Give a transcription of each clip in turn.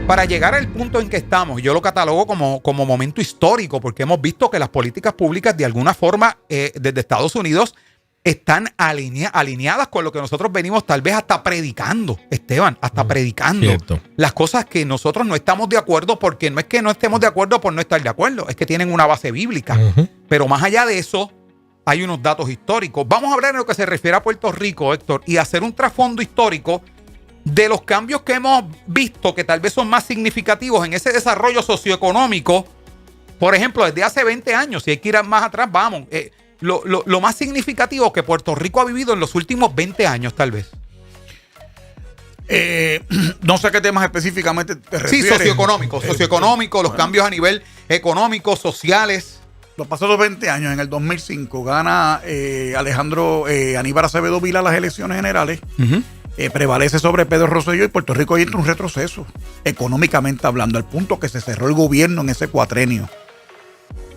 para llegar al punto en que estamos, yo lo catalogo como momento histórico, porque hemos visto que las políticas públicas de alguna forma desde Estados Unidos están alineadas con lo que nosotros venimos tal vez hasta predicando, Esteban, hasta predicando. Cierto. Las cosas que nosotros no estamos de acuerdo, porque no es que no estemos de acuerdo por no estar de acuerdo, es que tienen una base bíblica. Pero más allá de eso, hay unos datos históricos. Vamos a hablar en lo que se refiere a Puerto Rico, Héctor, y hacer un trasfondo histórico de los cambios que hemos visto que tal vez son más significativos en ese desarrollo socioeconómico. Por ejemplo, desde hace 20 años, si hay que ir más atrás, vamos. Lo más significativo que Puerto Rico ha vivido en los últimos 20 años, tal vez. No sé a qué temas específicamente te refieres. Sí, socioeconómico, los cambios a nivel económico, sociales. Los pasados 20 años, en el 2005, gana Aníbal Acevedo Vilá las elecciones generales. Prevalece sobre Pedro Rosselló y Puerto Rico entra en un retroceso, económicamente hablando, al punto que se cerró el gobierno en ese cuatrenio.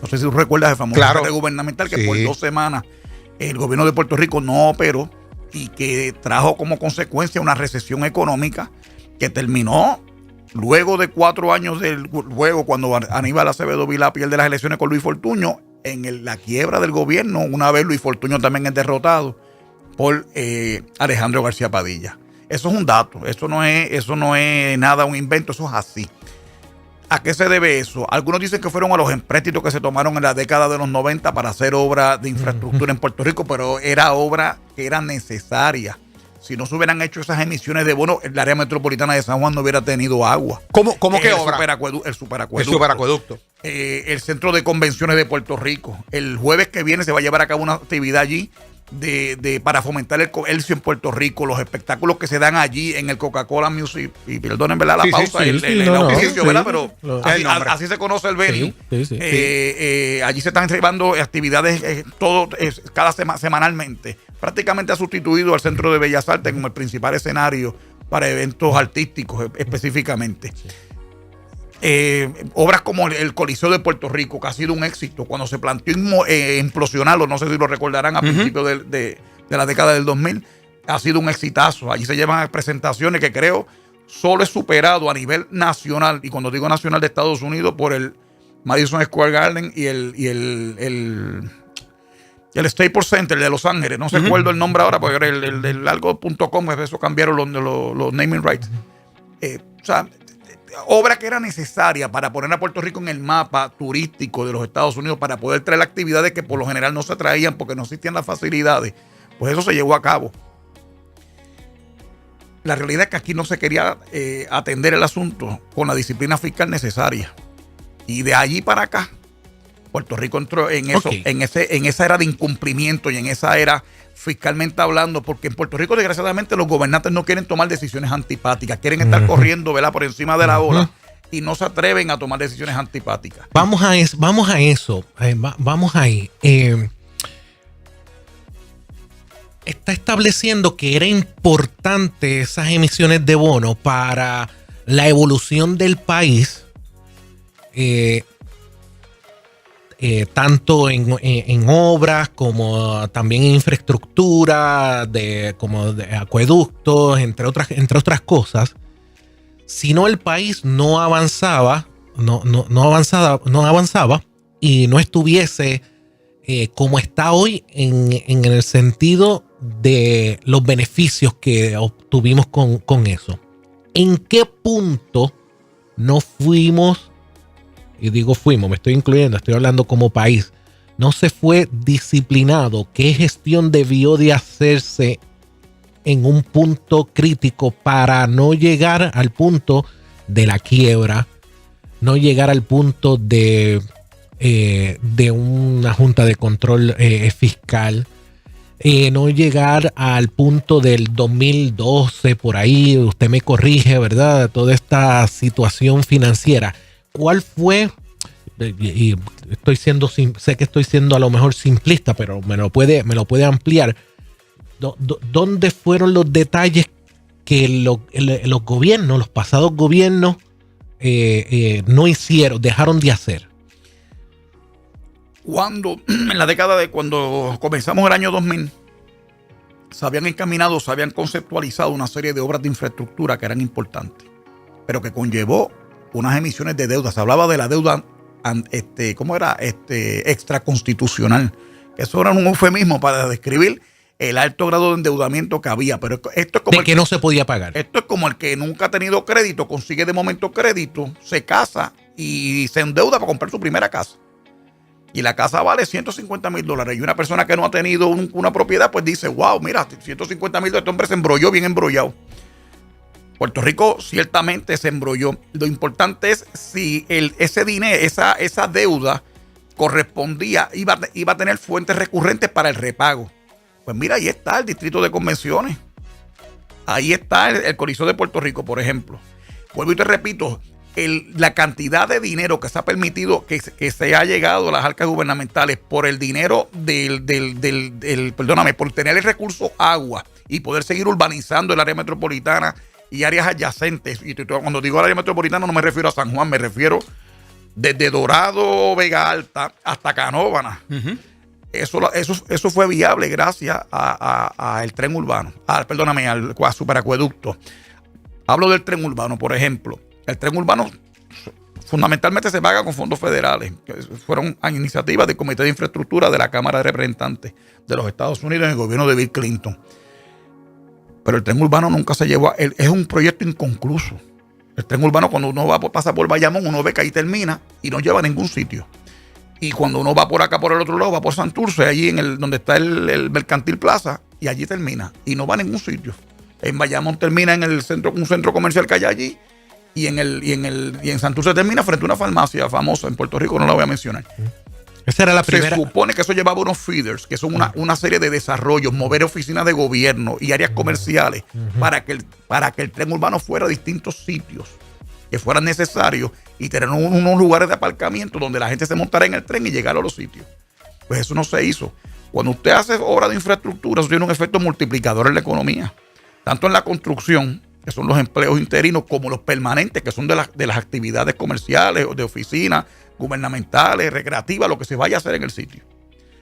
No sé si tú recuerdas el famoso decreto gubernamental que por 2 semanas el gobierno de Puerto Rico no operó y que trajo como consecuencia una recesión económica que terminó luego de 4 años luego cuando Aníbal Acevedo Vilá pierde las elecciones con Luis Fortuño, en la quiebra del gobierno, una vez Luis Fortuño también es derrotado por Alejandro García Padilla. Eso es un dato, eso no es nada un invento, eso es así. ¿A qué se debe eso? Algunos dicen que fueron a los empréstitos que se tomaron en la década de los 90 para hacer obra de infraestructura en Puerto Rico, pero era obra que era necesaria. Si no se hubieran hecho esas emisiones de bonos, el área metropolitana de San Juan no hubiera tenido agua. ¿Cómo qué obra? El superacueducto. El superacueducto. El Centro de Convenciones de Puerto Rico. El jueves que viene se va a llevar a cabo una actividad allí para fomentar el comercio en Puerto Rico, los espectáculos que se dan allí en el Coca-Cola Music, y perdonen, ¿verdad? La pausa, el auspicio, ¿verdad? Pero así se conoce el venue. Allí se están llevando actividades semanalmente. Prácticamente ha sustituido al Centro de Bellas Artes como el principal escenario para eventos artísticos específicamente. Obras como el Coliseo de Puerto Rico, que ha sido un éxito cuando se planteó implosionarlo, no sé si lo recordarán a principios de la década del 2000, ha sido un exitazo. Allí se llevan presentaciones que creo solo es superado a nivel nacional, y cuando digo nacional de Estados Unidos, por el Madison Square Garden y el Staples Center de Los Ángeles. No recuerdo el nombre ahora, porque era el algo.com, eso cambiaron los naming rights. O sea, obra que era necesaria para poner a Puerto Rico en el mapa turístico de los Estados Unidos, para poder traer actividades que por lo general no se traían porque no existían las facilidades. Pues eso se llevó a cabo. La realidad es que aquí no se quería atender el asunto con la disciplina fiscal necesaria. Y de allí para acá, Puerto Rico entró en eso, en esa era de incumplimiento y en esa era fiscalmente hablando, porque en Puerto Rico desgraciadamente los gobernantes no quieren tomar decisiones antipáticas, quieren estar corriendo, ¿verdad?, por encima de la ola, y no se atreven a tomar decisiones antipáticas. Vamos a eso. Vamos ahí. Está estableciendo que era importante esas emisiones de bonos para la evolución del país, tanto en obras como también en infraestructura, como de acueductos, entre otras cosas. Si no, el país no avanzaba y no estuviese como está hoy en el sentido de los beneficios que obtuvimos con eso. ¿En qué punto no fuimos? Y digo fuimos, me estoy incluyendo, estoy hablando como país. No se fue disciplinado. ¿Qué gestión debió de hacerse en un punto crítico para no llegar al punto de la quiebra? No llegar al punto de una junta de control fiscal. No llegar al punto del 2012, por ahí, usted me corrige, ¿verdad? Toda esta situación financiera. ¿Cuál fue? Y sé que estoy siendo a lo mejor simplista, pero me lo puede ampliar. ¿Dónde fueron los detalles que los gobiernos, los pasados gobiernos, no hicieron, dejaron de hacer? En la década cuando comenzamos el año 2000, se habían conceptualizado una serie de obras de infraestructura que eran importantes. pero que conllevó unas emisiones de deuda. Se hablaba de la deuda, ¿cómo era? Extraconstitucional. Eso era un eufemismo para describir el alto grado de endeudamiento que había. Pero esto es como de que no se podía pagar. Esto es como el que nunca ha tenido crédito, consigue de momento crédito, se casa y se endeuda para comprar su primera casa. Y la casa vale $150,000. Y una persona que no ha tenido una propiedad, pues dice, wow, mira, $150,000, este hombre se embrolló, bien embrollado. Puerto Rico ciertamente se embrolló. Lo importante es si ese dinero, esa deuda correspondía, iba a tener fuentes recurrentes para el repago. Pues mira, ahí está el Distrito de Convenciones. Ahí está el Coliseo de Puerto Rico, por ejemplo. Vuelvo y te repito, la cantidad de dinero que se ha permitido que se ha llegado a las arcas gubernamentales por el dinero por tener el recurso agua y poder seguir urbanizando el área metropolitana y áreas adyacentes. Y cuando digo área metropolitana no me refiero a San Juan, me refiero desde Dorado, Vega Alta hasta Canóvana. Uh-huh. Eso fue viable gracias al tren urbano. Al superacueducto. Hablo del tren urbano, por ejemplo. El tren urbano fundamentalmente se paga con fondos federales, que fueron a iniciativas del Comité de Infraestructura de la Cámara de Representantes de los Estados Unidos en el gobierno de Bill Clinton. Pero el tren urbano nunca se llevó es un proyecto inconcluso. El tren urbano, cuando uno pasa por Bayamón, uno ve que ahí termina y no lleva a ningún sitio. Y cuando uno va por acá, por el otro lado, va por Santurce, allí donde está el Mercantil Plaza, y allí termina. Y no va a ningún sitio. En Bayamón termina en un centro comercial que hay allí, y en Santurce termina frente a una farmacia famosa en Puerto Rico, no la voy a mencionar. Esa era la primera. Se supone que eso llevaba unos feeders, que son una serie de desarrollos, mover oficinas de gobierno y áreas comerciales para que el tren urbano fuera a distintos sitios que fueran necesarios y tener unos lugares de aparcamiento donde la gente se montara en el tren y llegara a los sitios. Pues eso no se hizo. Cuando usted hace obra de infraestructura, eso tiene un efecto multiplicador en la economía, tanto en la construcción, que son los empleos interinos, como los permanentes, que son de las actividades comerciales o de oficinas gubernamentales, recreativas, lo que se vaya a hacer en el sitio.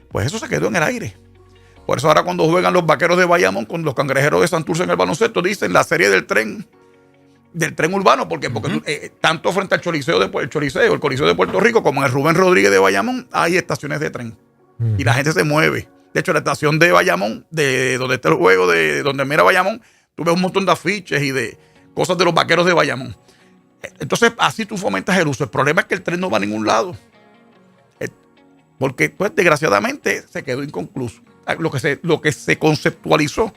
Pues eso se quedó en el aire. Por eso ahora cuando juegan los Vaqueros de Bayamón con los Cangrejeros de Santurce en el baloncesto, dicen la serie del tren urbano, porque tanto frente al el Coliseo de Puerto Rico, como en el Rubén Rodríguez de Bayamón, hay estaciones de tren. Y la gente se mueve. De hecho, la estación de Bayamón, de donde está el juego, de donde mira Bayamón, tú ves un montón de afiches y de cosas de los Vaqueros de Bayamón. Entonces, así tú fomentas el uso. El problema es que el tren no va a ningún lado. Porque, pues, desgraciadamente, se quedó inconcluso. Lo que se conceptualizó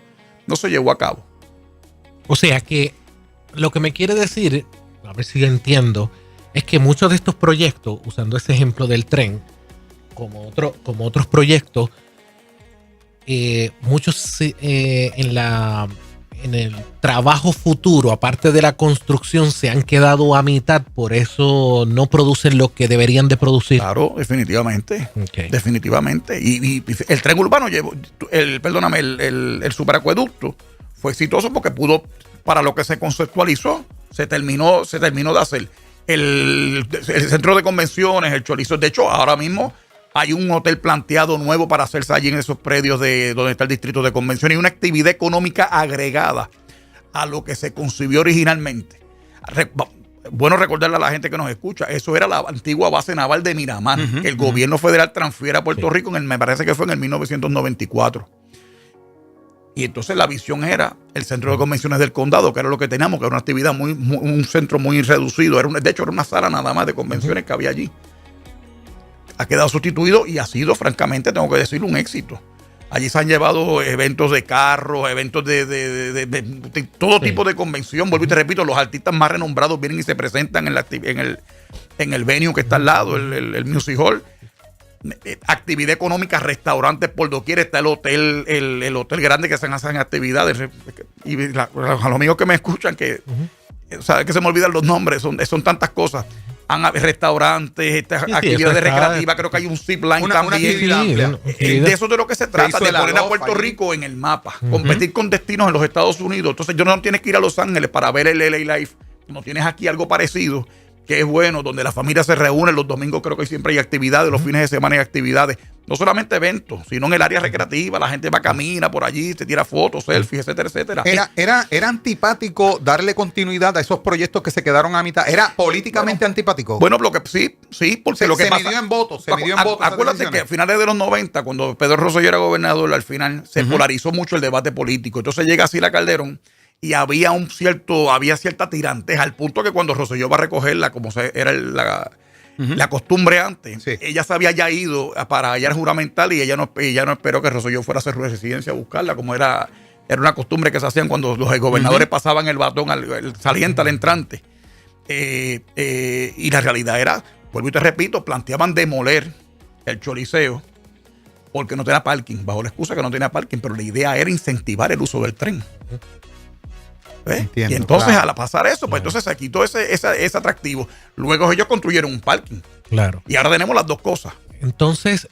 no se llevó a cabo. O sea que lo que me quiere decir, a ver si entiendo, es que muchos de estos proyectos, usando ese ejemplo del tren, como otros proyectos, muchos en el trabajo futuro, aparte de la construcción, se han quedado a mitad, por eso no producen lo que deberían de producir. Claro, definitivamente. Okay. Definitivamente. Y el tren urbano el superacueducto fue exitoso porque pudo, para lo que se conceptualizó, se terminó de hacer. El centro de convenciones, el chorizo. De hecho, ahora mismo hay un hotel planteado nuevo para hacerse allí en esos predios de donde está el distrito de convenciones y una actividad económica agregada a lo que se concibió originalmente. Bueno recordarle a la gente que nos escucha, eso era la antigua base naval de Miramar, que el gobierno federal transfiere a Puerto Rico me parece que fue en el 1994. Y entonces la visión era el centro de convenciones del condado, que era lo que teníamos, que era una actividad un centro muy reducido. De hecho, era una sala nada más de convenciones que había allí. Ha quedado sustituido y ha sido, francamente, tengo que decirlo, un éxito. Allí se han llevado eventos de carros, eventos de todo tipo de convención. Vuelvo y te repito, los artistas más renombrados vienen y se presentan en el venue que está al lado, el Music Hall. Actividad económica, restaurantes por doquier, está el hotel, el hotel grande que se hacen actividades. Y a los amigos que me escuchan, que saben que se me olvidan los nombres, son tantas cosas. Restaurantes, actividades recreativas, creo que hay un zip line también. De eso es de lo que se trata, de poner a Puerto Rico en el mapa, competir con destinos en los Estados Unidos. Entonces, no tienes que ir a Los Ángeles para ver el LA Life, no tienes aquí algo parecido. que es bueno, donde la familia se reúne. Los domingos creo que siempre hay actividades, los fines de semana hay actividades. No solamente eventos, sino en el área recreativa. La gente va, camina por allí, se tira fotos, selfies, etcétera, etcétera. Era antipático darle continuidad a esos proyectos que se quedaron a mitad. ¿Era políticamente antipático? Bueno, lo que sí, porque lo que se pasa, midió en votos. Acuérdate que a finales de los 90, cuando Pedro Rosselló era gobernador, al final se polarizó mucho el debate político. Entonces llega Sila Calderón y había cierta tiranteja, al punto que cuando Rosselló va a recogerla, como era la costumbre antes, sí, ella se había ya ido para allá juramental y ella no esperó que Rosselló fuera a hacer residencia a buscarla, como era una costumbre que se hacían cuando los gobernadores pasaban el batón al saliente, al entrante. Y la realidad era, vuelvo y te repito, planteaban demoler el Choliseo porque no tenía parking, bajo la excusa que no tenía parking, pero la idea era incentivar el uso del tren. Entiendo, y entonces, claro, al pasar eso, pues entonces se quitó ese atractivo. Luego ellos construyeron un parking. Claro. Y ahora tenemos las dos cosas. Entonces.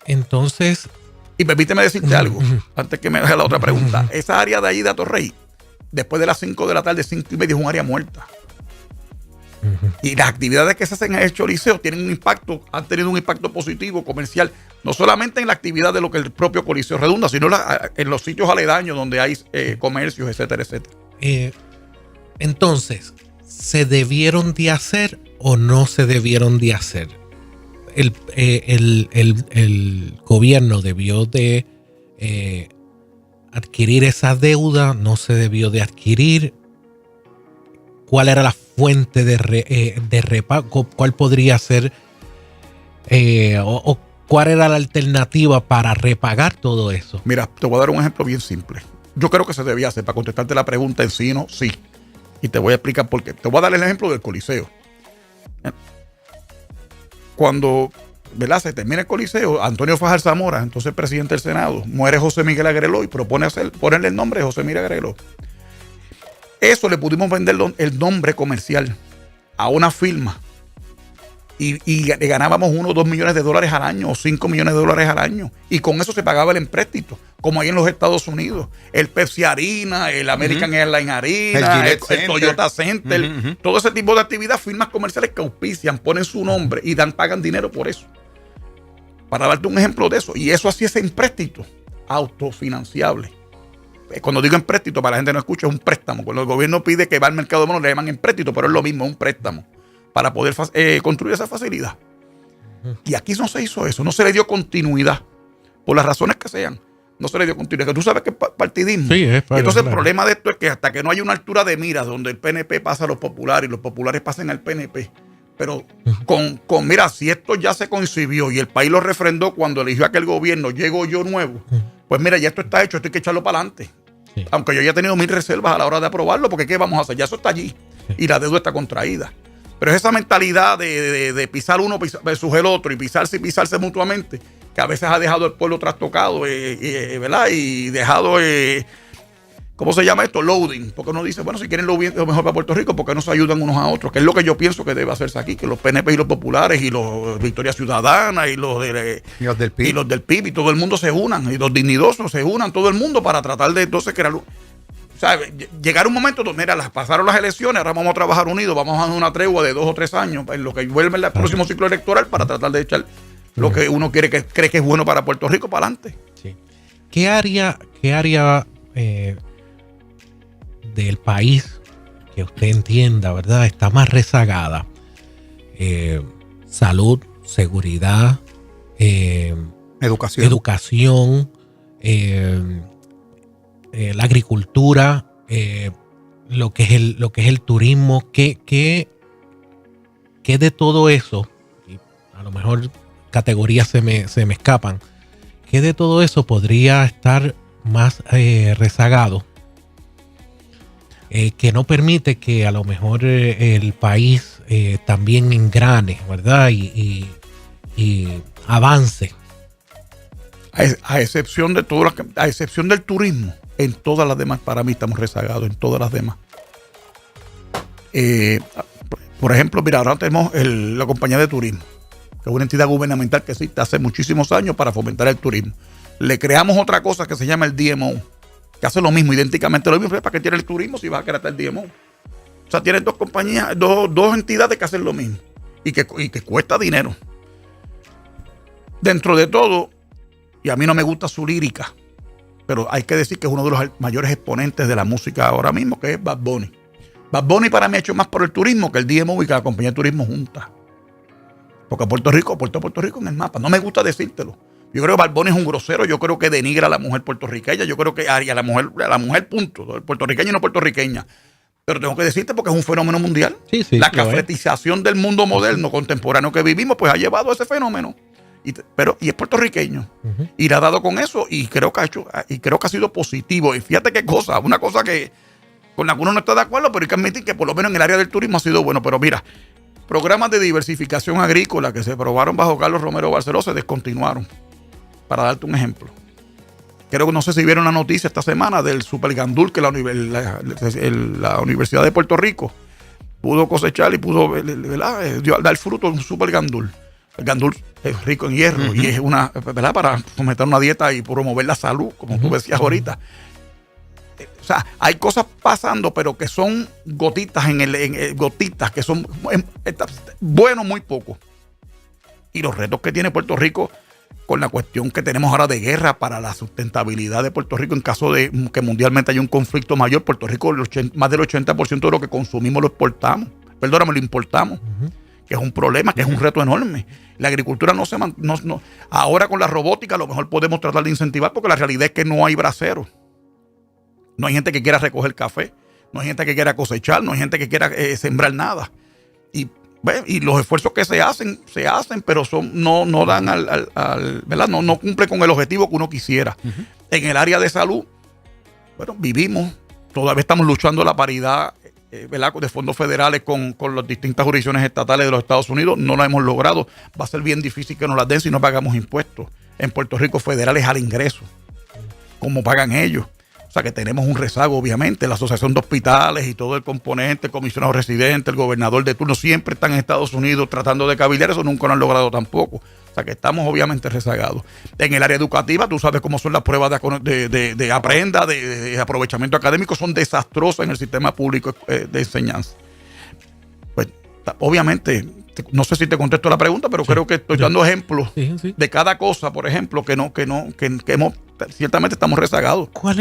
Y permíteme decirte algo, antes que me deje la otra pregunta. Esa área de ahí de Atorrey, después de las 5 de la tarde, 5:30, es un área muerta. Y las actividades que se hacen en el Choliseo han tenido un impacto positivo, comercial, no solamente en la actividad de lo que el propio Coliseo redunda, sino en los sitios aledaños donde hay comercios, etcétera, etcétera. Entonces, ¿se debieron de hacer o no se debieron de hacer? El gobierno debió de adquirir esa deuda, no se debió de adquirir. ¿Cuál era la fuente de repago? ¿Cuál podría ser o cuál era la alternativa para repagar todo eso? Mira, te voy a dar un ejemplo bien simple. Yo creo que se debía hacer, para contestarte la pregunta en sí, no, sí. Y te voy a explicar por qué. Te voy a dar el ejemplo del Coliseo. Cuando, ¿verdad?, se termina el Coliseo, Antonio Fajar Zamora, entonces presidente del Senado, muere José Miguel Agreló y propone ponerle el nombre de José Miguel Agreló. Eso le pudimos vender el nombre comercial a una firma y le ganábamos $1 o 2 millones al año o $5 millones al año. Y con eso se pagaba el empréstito, como ahí en los Estados Unidos. El Pepsi Arena, el American Airlines Arena, el Toyota Center, todo ese tipo de actividad, firmas comerciales que auspician, ponen su nombre y pagan dinero por eso. Para darte un ejemplo de eso. Y eso así es empréstito autofinanciable. Cuando digo empréstito, para la gente no escucha, es un préstamo. Cuando el gobierno pide que va al mercado de bonos, le llaman empréstito, pero es lo mismo, es un préstamo para poder construir esa facilidad. Y aquí no se hizo eso, no se le dio continuidad, por las razones que sean, no se le dio continuidad. Tú sabes que es partidismo. Sí, es y entonces claro. El problema de esto es que hasta que no haya una altura de miras donde el PNP pasa a los populares y los populares pasen al PNP, pero mira, si esto ya se concibió y el país lo refrendó cuando eligió aquel gobierno, llego yo nuevo, pues mira, ya esto está hecho, esto hay que echarlo para adelante. Sí. Aunque yo ya he tenido 1000 reservas a la hora de aprobarlo, porque ¿qué vamos a hacer? Ya eso está allí y la deuda está contraída. Pero es esa mentalidad de pisar uno versus el otro y pisarse mutuamente, que a veces ha dejado el pueblo trastocado, ¿verdad? Y dejado, ¿cómo se llama esto? Loading. Porque uno dice, bueno, si quieren lo mejor para Puerto Rico, ¿por qué no se ayudan unos a otros? Que es lo que yo pienso que debe hacerse aquí, que los PNP y los populares y los Victoria Ciudadana y los del PIB y todo el mundo se unan, y los dignidosos se unan, todo el mundo, para tratar de entonces crear... O sea, llegar un momento donde pasaron las elecciones, ahora vamos a trabajar unidos, vamos a dar una tregua de 2 o 3 años en lo que vuelve el próximo ciclo electoral para tratar de echar lo que uno cree que es bueno para Puerto Rico para adelante. Sí. ¿Qué área del país que usted entienda, verdad, está más rezagada? Salud, seguridad, educación, la agricultura, lo que es el turismo, ¿qué de todo eso, y a lo mejor categorías se me escapan, qué de todo eso podría estar más rezagado, que no permite que a lo mejor el país también engrane, ¿verdad? Y avance? A excepción de a excepción del turismo, en todas las demás, para mí estamos rezagados, en todas las demás. Por ejemplo, mira, ahora tenemos la compañía de turismo, que es una entidad gubernamental que existe hace muchísimos años para fomentar el turismo. Le creamos otra cosa que se llama el DMO, que hace lo mismo, idénticamente lo mismo. ¿Para qué tiene el turismo si va a crear el DMO? O sea, tienen dos compañías, dos entidades que hacen lo mismo. y que cuesta dinero. Dentro de todo, y a mí no me gusta su lírica, pero hay que decir que es uno de los mayores exponentes de la música ahora mismo, que es Bad Bunny. Bad Bunny para mí ha hecho más por el turismo que el DMO y que la compañía de turismo junta. Porque Puerto Rico en el mapa. No me gusta decírtelo. Yo creo que Bad Bunny es un grosero. Yo creo que denigra a la mujer puertorriqueña. Yo creo que a la mujer punto. Puertorriqueña y no puertorriqueña. Pero tengo que decirte porque es un fenómeno mundial. Sí, la cafetización del mundo moderno, contemporáneo que vivimos, pues ha llevado a ese fenómeno. Y es puertorriqueño. Uh-huh. Y le ha dado con eso y creo que ha sido positivo. Y fíjate qué cosa, una cosa que con la que uno no está de acuerdo, pero hay que admitir que por lo menos en el área del turismo ha sido bueno. Pero mira, programas de diversificación agrícola que se aprobaron bajo Carlos Romero Barceló se descontinuaron. Para darte un ejemplo. Creo que no sé si vieron la noticia esta semana del super gandul que la Universidad de Puerto Rico pudo cosechar y pudo dar fruto de un super gandul. El gandul es rico en hierro y es una, ¿verdad?, para fomentar una dieta y promover la salud, como tú decías ahorita. O sea, hay cosas pasando, pero que son gotitas gotitas que son bueno, muy poco. Y los retos que tiene Puerto Rico con la cuestión que tenemos ahora de guerra para la sustentabilidad de Puerto Rico en caso de que mundialmente haya un conflicto mayor. Puerto Rico, más del 80% de lo que consumimos lo exportamos. Perdóname, lo importamos. Que es un problema, que es un reto enorme. La agricultura ahora con la robótica a lo mejor podemos tratar de incentivar, porque la realidad es que no hay braceros. No hay gente que quiera recoger café, no hay gente que quiera cosechar, no hay gente que quiera sembrar nada. Y los esfuerzos que se hacen, pero no dan ¿verdad? No cumple con el objetivo que uno quisiera. Uh-huh. En el área de salud, bueno, todavía estamos luchando la paridad, ¿verdad?, de fondos federales con las distintas jurisdicciones estatales de los Estados Unidos. No lo hemos logrado. Va a ser bien difícil que nos las den si no pagamos impuestos. En Puerto Rico, federales al ingreso, como pagan ellos. O sea que tenemos un rezago, obviamente. La Asociación de Hospitales y todo el componente, el comisionado residente, el gobernador de turno, siempre están en Estados Unidos tratando de cabildear. Eso nunca lo han logrado tampoco. O sea que estamos obviamente rezagados. En el área educativa, tú sabes cómo son las pruebas de aprenda, de aprovechamiento académico. Son desastrosas en el sistema público de enseñanza. Pues obviamente, no sé si te contesto la pregunta, pero creo que estoy dando ejemplos de cada cosa, por ejemplo, que ciertamente estamos rezagados. ¿Cuál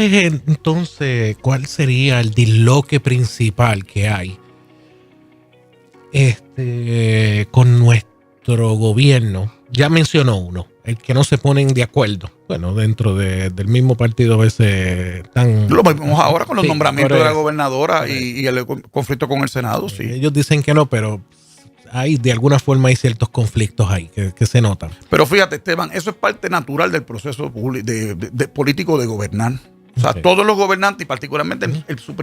sería el disloque principal que hay con nuestro gobierno? Ya mencionó uno, el que no se ponen de acuerdo. Bueno, dentro del mismo partido a veces están... Lo vemos ahora con los nombramientos de la gobernadora y el conflicto con el Senado. Sí. Ellos dicen que no, pero de alguna forma hay ciertos conflictos ahí que se notan. Pero fíjate, Esteban, eso es parte natural del proceso político de gobernar. O sea, todos los gobernantes, y particularmente su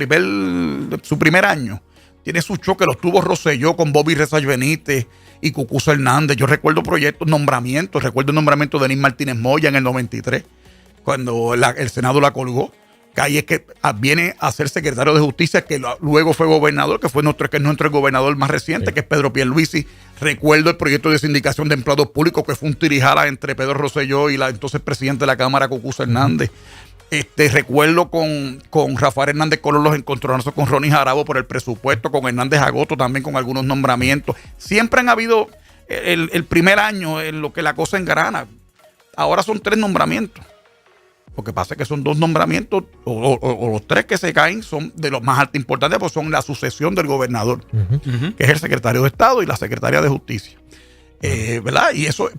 primer año, tiene su choque. Los tuvo Rosselló con Bobby Resach Benítez y Cucuza Hernández. Yo recuerdo nombramientos. Recuerdo el nombramiento de Denis Martínez Moya en el 93, cuando el Senado la colgó. Que ahí es que viene a ser secretario de Justicia, que luego fue gobernador, que es nuestro gobernador más reciente, que es Pedro Pierluisi. Recuerdo el proyecto de sindicación de empleados públicos, que fue un tirijala entre Pedro Rosselló y la entonces presidente de la Cámara, Cucuza Hernández. Recuerdo con Rafael Hernández Colón los encontronazos con Ronnie Jarabo por el presupuesto, con Hernández Agosto también con algunos nombramientos. Siempre han habido el primer año en lo que la cosa engrana. Ahora son 3 nombramientos. Lo que pasa es que son 2 nombramientos, o los 3 que se caen son de los más altos importantes, porque son la sucesión del gobernador, que es el secretario de Estado y la secretaria de Justicia. ¿Verdad? Y eso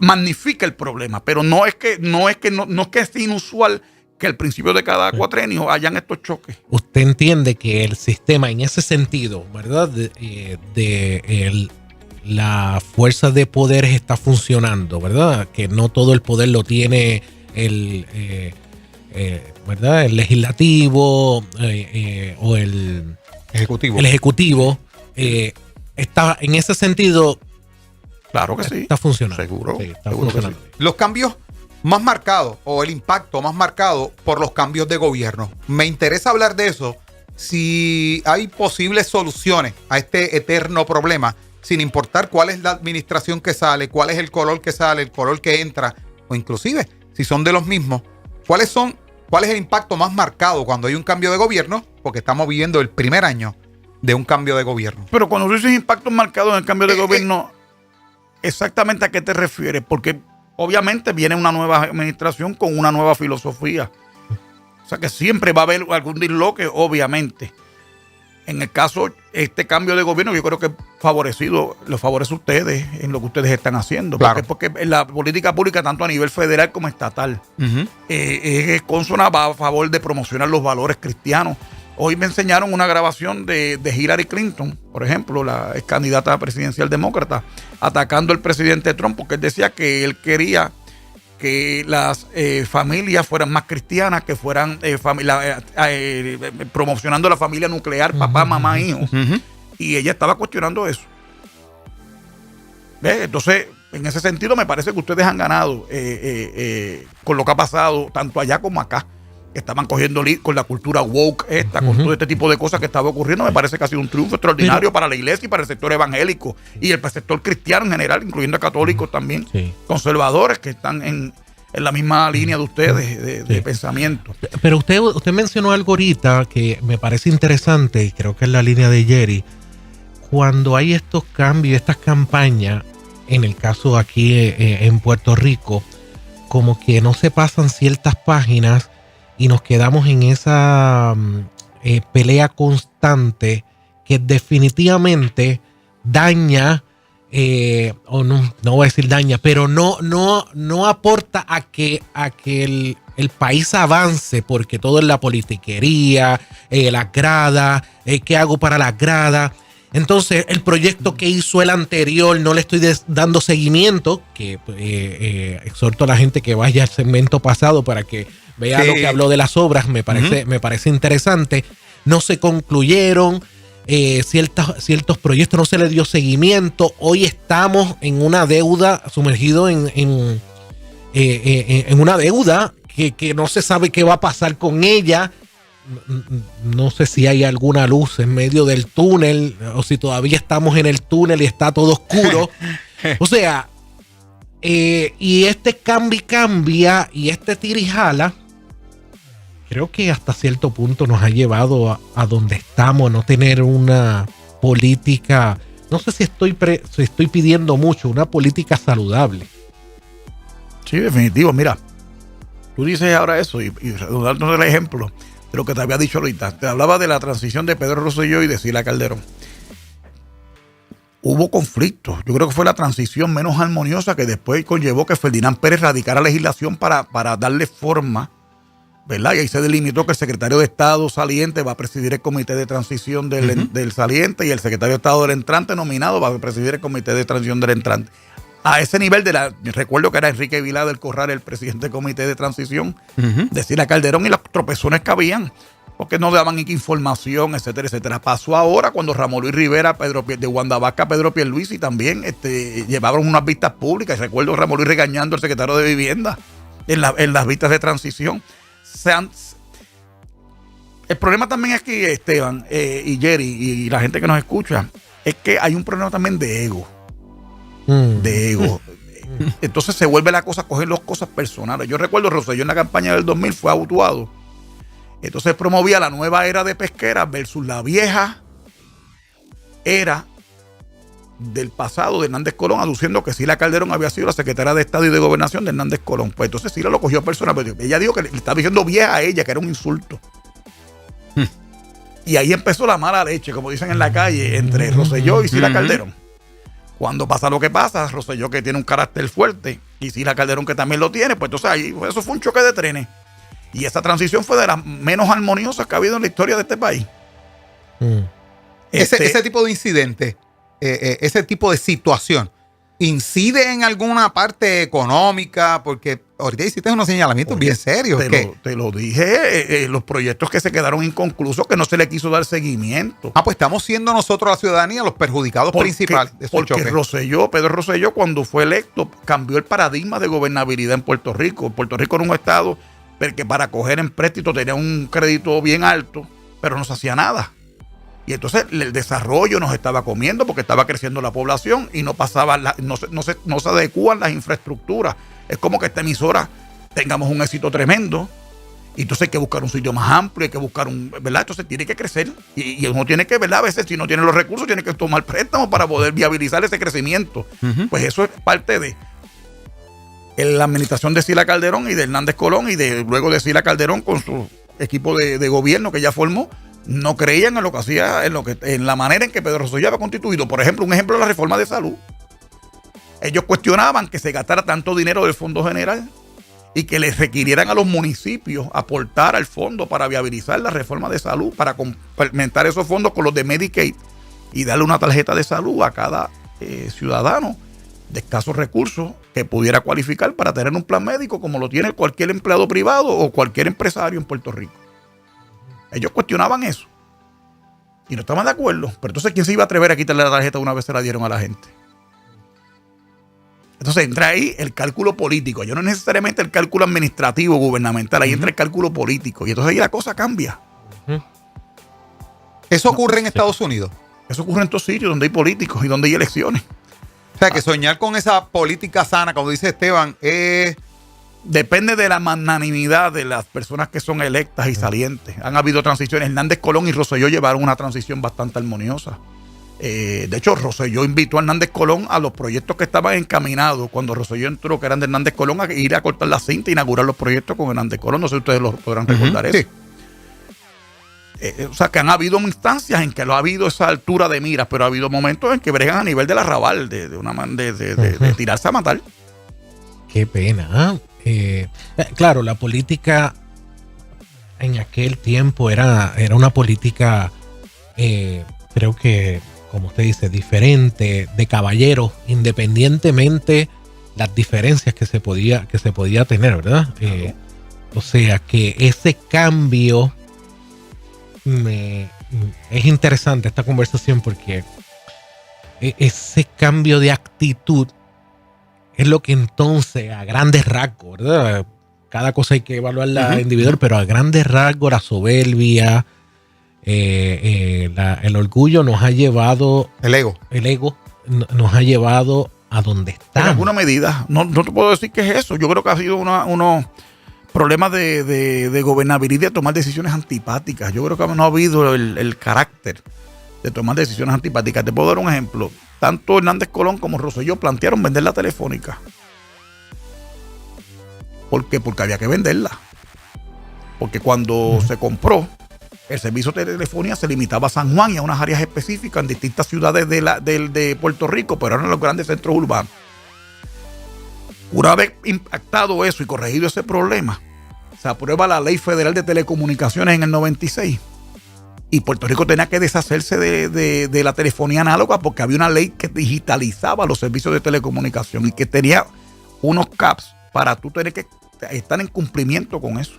magnifica el problema, pero no es que es inusual que al principio de cada cuatrenio hayan estos choques. Usted entiende que el sistema en ese sentido, ¿verdad?, la fuerza de poderes está funcionando, ¿verdad? Que no todo el poder lo tiene ¿verdad?, el legislativo o el ejecutivo. El ejecutivo está en ese sentido. Claro que sí. Está funcionando. Seguro. Sí, está funcionando. Sí. Los cambios más marcados, o el impacto más marcado por los cambios de gobierno. Me interesa hablar de eso, si hay posibles soluciones a este eterno problema, sin importar cuál es la administración que sale, cuál es el color que sale, el color que entra, o inclusive si son de los mismos. ¿Cuál es el impacto más marcado cuando hay un cambio de gobierno? Porque estamos viviendo el primer año de un cambio de gobierno. Pero cuando tú dices impactos marcados en el cambio de gobierno, ¿exactamente a qué te refieres? Porque obviamente viene una nueva administración con una nueva filosofía. O sea que siempre va a haber algún disloque, obviamente. En el caso, este cambio de gobierno, yo creo que lo favorece a ustedes en lo que ustedes están haciendo. Claro. Porque la política pública, tanto a nivel federal como estatal, es consona, va a favor de promocionar los valores cristianos. Hoy me enseñaron una grabación de Hillary Clinton, por ejemplo, la ex candidata presidencial demócrata, atacando al presidente Trump, porque él decía que él quería que las familias fueran más cristianas, que fueran promocionando la familia nuclear, papá, mamá, hijos. Y ella estaba cuestionando eso. ¿Ves? Entonces, en ese sentido, me parece que ustedes han ganado con lo que ha pasado, tanto allá como acá. Estaban cogiendo con la cultura woke con todo este tipo de cosas que estaba ocurriendo. Me parece que ha sido un triunfo extraordinario para la iglesia y para el sector evangélico y el sector cristiano en general, incluyendo a católicos también, conservadores que están en la misma línea de ustedes de pensamiento. Pero usted mencionó algo ahorita que me parece interesante y creo que es la línea de Jerry. Cuando hay estos cambios, estas campañas, en el caso aquí en Puerto Rico, como que no se pasan ciertas páginas y nos quedamos en esa pelea constante que definitivamente daña, o no voy a decir daña, pero no aporta a que el país avance, porque todo es la politiquería, la grada, qué hago para la grada. Entonces, el proyecto que hizo el anterior no le estoy dando seguimiento, que exhorto a la gente que vaya al segmento pasado para que vea lo que habló de las obras. Me parece interesante. No se concluyeron ciertos proyectos, no se le dio seguimiento. Hoy estamos en una deuda, sumergido en una deuda que no se sabe qué va a pasar con ella. No sé si hay alguna luz en medio del túnel o si todavía estamos en el túnel y está todo oscuro. O sea, y este cambia y este tira y jala, creo que hasta cierto punto nos ha llevado a donde estamos, no tener una política, no sé si estoy pidiendo mucho, una política saludable. Sí, definitivo. Mira, tú dices ahora eso y dándonos el ejemplo de lo que te había dicho ahorita. Te hablaba de la transición de Pedro Rosselló y de Sila Calderón. Hubo conflictos. Yo creo que fue la transición menos armoniosa, que después conllevó que Ferdinand Pérez radicara legislación para darle forma, ¿verdad? Y ahí se delimitó que el secretario de Estado saliente va a presidir el comité de transición del saliente, y el secretario de Estado del entrante nominado va a presidir el comité de transición del entrante. A ese nivel recuerdo que era Enrique Vilá del Corral el presidente del comité de transición, de Sila Calderón, y los tropezones que habían, porque no daban información, etcétera, etcétera. Pasó ahora cuando Ramón Luis Rivera, de Wanda Vázquez, Pedro Pierluisi también llevaron unas vistas públicas. Y recuerdo a Ramón Luis regañando al secretario de Vivienda en las vistas de transición. El problema también es que, Esteban y Jerry y la gente que nos escucha, es que hay un problema también de ego. Entonces se vuelve la cosa a coger las cosas personales. Yo recuerdo Rosselló en la campaña del 2000 fue autuado. Entonces promovía la nueva era de Pesquera versus la vieja era del pasado de Hernández Colón, aduciendo que Sila Calderón había sido la secretaria de Estado y de Gobernación de Hernández Colón. Pues entonces Sila lo cogió personal, pero ella dijo que le estaba diciendo vieja a ella, que era un insulto. Y ahí empezó la mala leche, como dicen en la calle, entre Rosselló y Sila Calderón. Cuando pasa lo que pasa, Rosselló, que tiene un carácter fuerte, y Sila Calderón, que también lo tiene, pues entonces ahí eso fue un choque de trenes. Y esa transición fue de las menos armoniosas que ha habido en la historia de este país. Ese tipo de incidente, ese tipo de situación, ¿incide en alguna parte económica? Porque ahorita hiciste unos señalamientos bien serios. Te lo dije, los proyectos que se quedaron inconclusos, que no se le quiso dar seguimiento. Pues estamos siendo nosotros, la ciudadanía, los perjudicados principales de esos choques. Pedro Rosselló, cuando fue electo, cambió el paradigma de gobernabilidad en Puerto Rico. Puerto Rico era un estado que para coger empréstito tenía un crédito bien alto, pero no se hacía nada. Y entonces el desarrollo nos estaba comiendo porque estaba creciendo la población y no se adecúan las infraestructuras. Es como que esta emisora tengamos un éxito tremendo Y entonces hay que buscar un sitio más amplio, hay que buscar ¿verdad? Entonces tiene que crecer y uno tiene que, ¿verdad? A veces si no tiene los recursos, tiene que tomar préstamos para poder viabilizar ese crecimiento. Pues eso es parte de la administración de Sila Calderón y de Hernández Colón y luego de Sila Calderón con su equipo de gobierno que ya formó. No creían en lo que hacía, en la manera en que Pedro Rosselló había constituido. Por ejemplo, un ejemplo de la reforma de salud. Ellos cuestionaban que se gastara tanto dinero del Fondo General y que les requirieran a los municipios aportar al fondo para viabilizar la reforma de salud, para complementar esos fondos con los de Medicaid y darle una tarjeta de salud a cada ciudadano de escasos recursos que pudiera cualificar para tener un plan médico como lo tiene cualquier empleado privado o cualquier empresario en Puerto Rico. Ellos cuestionaban eso y no estaban de acuerdo. Pero entonces, ¿quién se iba a atrever a quitarle la tarjeta una vez se la dieron a la gente? Entonces entra ahí el cálculo político. Yo no necesariamente el cálculo administrativo gubernamental. Ahí entra el cálculo político. Y entonces ahí la cosa cambia. ¿Eso ocurre en Estados Unidos? Eso ocurre en todos sitios donde hay políticos y donde hay elecciones. O sea, que soñar con esa política sana, como dice Esteban, depende de la magnanimidad de las personas que son electas y salientes. Han habido transiciones. Hernández Colón y Rosselló llevaron una transición bastante armoniosa. De hecho, Rosselló invitó a Hernández Colón a los proyectos que estaban encaminados cuando Rosselló entró, que eran de Hernández Colón, a ir a cortar la cinta e inaugurar los proyectos con Hernández Colón. No sé si ustedes lo podrán recordar eso. Sí. O sea, que han habido instancias en que lo ha habido esa altura de miras, pero ha habido momentos en que bregan a nivel del arrabal, de tirarse a matar. Qué pena. Claro, la política en aquel tiempo era una política, creo que, como usted dice, diferente, de caballeros, independientemente las diferencias que se podía tener, ¿verdad? Claro. O sea que ese cambio es interesante esta conversación porque ese cambio de actitud es lo que entonces a grandes rasgos, ¿verdad? Cada cosa hay que evaluarla individual, pero a grandes rasgos la soberbia, el orgullo nos ha llevado... El ego nos ha llevado a donde está. En alguna medida. No te puedo decir que es eso. Yo creo que ha sido unos problemas de gobernabilidad, de tomar decisiones antipáticas. Yo creo que no ha habido el carácter de tomar decisiones antipáticas. Te puedo dar un ejemplo. Tanto Hernández Colón como Rosselló plantearon vender la telefónica. ¿Por qué? Porque había que venderla. Porque cuando se compró, el servicio de telefonía se limitaba a San Juan y a unas áreas específicas en distintas ciudades de Puerto Rico, pero eran los grandes centros urbanos. Una vez impactado eso y corregido ese problema, se aprueba la Ley Federal de Telecomunicaciones en el 96. Y Puerto Rico tenía que deshacerse de la telefonía análoga porque había una ley que digitalizaba los servicios de telecomunicación y que tenía unos caps para tú tener que estar en cumplimiento con eso.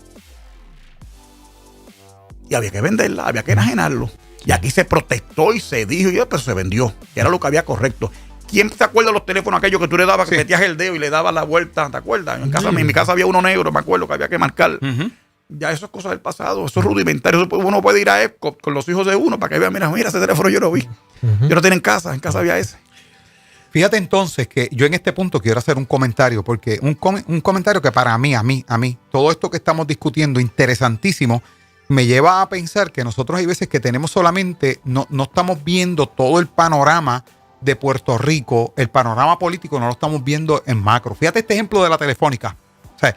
Y había que venderla, había que enajenarlo. Y aquí se protestó y se dijo, pero se vendió, que era lo que había correcto. ¿Quién se acuerda de los teléfonos aquellos que tú le dabas, que metías el dedo y le dabas la vuelta? ¿Te acuerdas? En mi casa había uno negro, me acuerdo, que había que marcar. Ya eso es cosa del pasado, eso es rudimentario. Uno puede ir a Epcot con los hijos de uno para que vean, mira, ese teléfono yo lo vi. Yo lo tenía en casa había ese. Fíjate entonces que yo en este punto quiero hacer un comentario, porque un comentario que para mí, todo esto que estamos discutiendo, interesantísimo, me lleva a pensar que nosotros hay veces que tenemos solamente, no estamos viendo todo el panorama de Puerto Rico, el panorama político no lo estamos viendo en macro. Fíjate este ejemplo de la telefónica. O sea,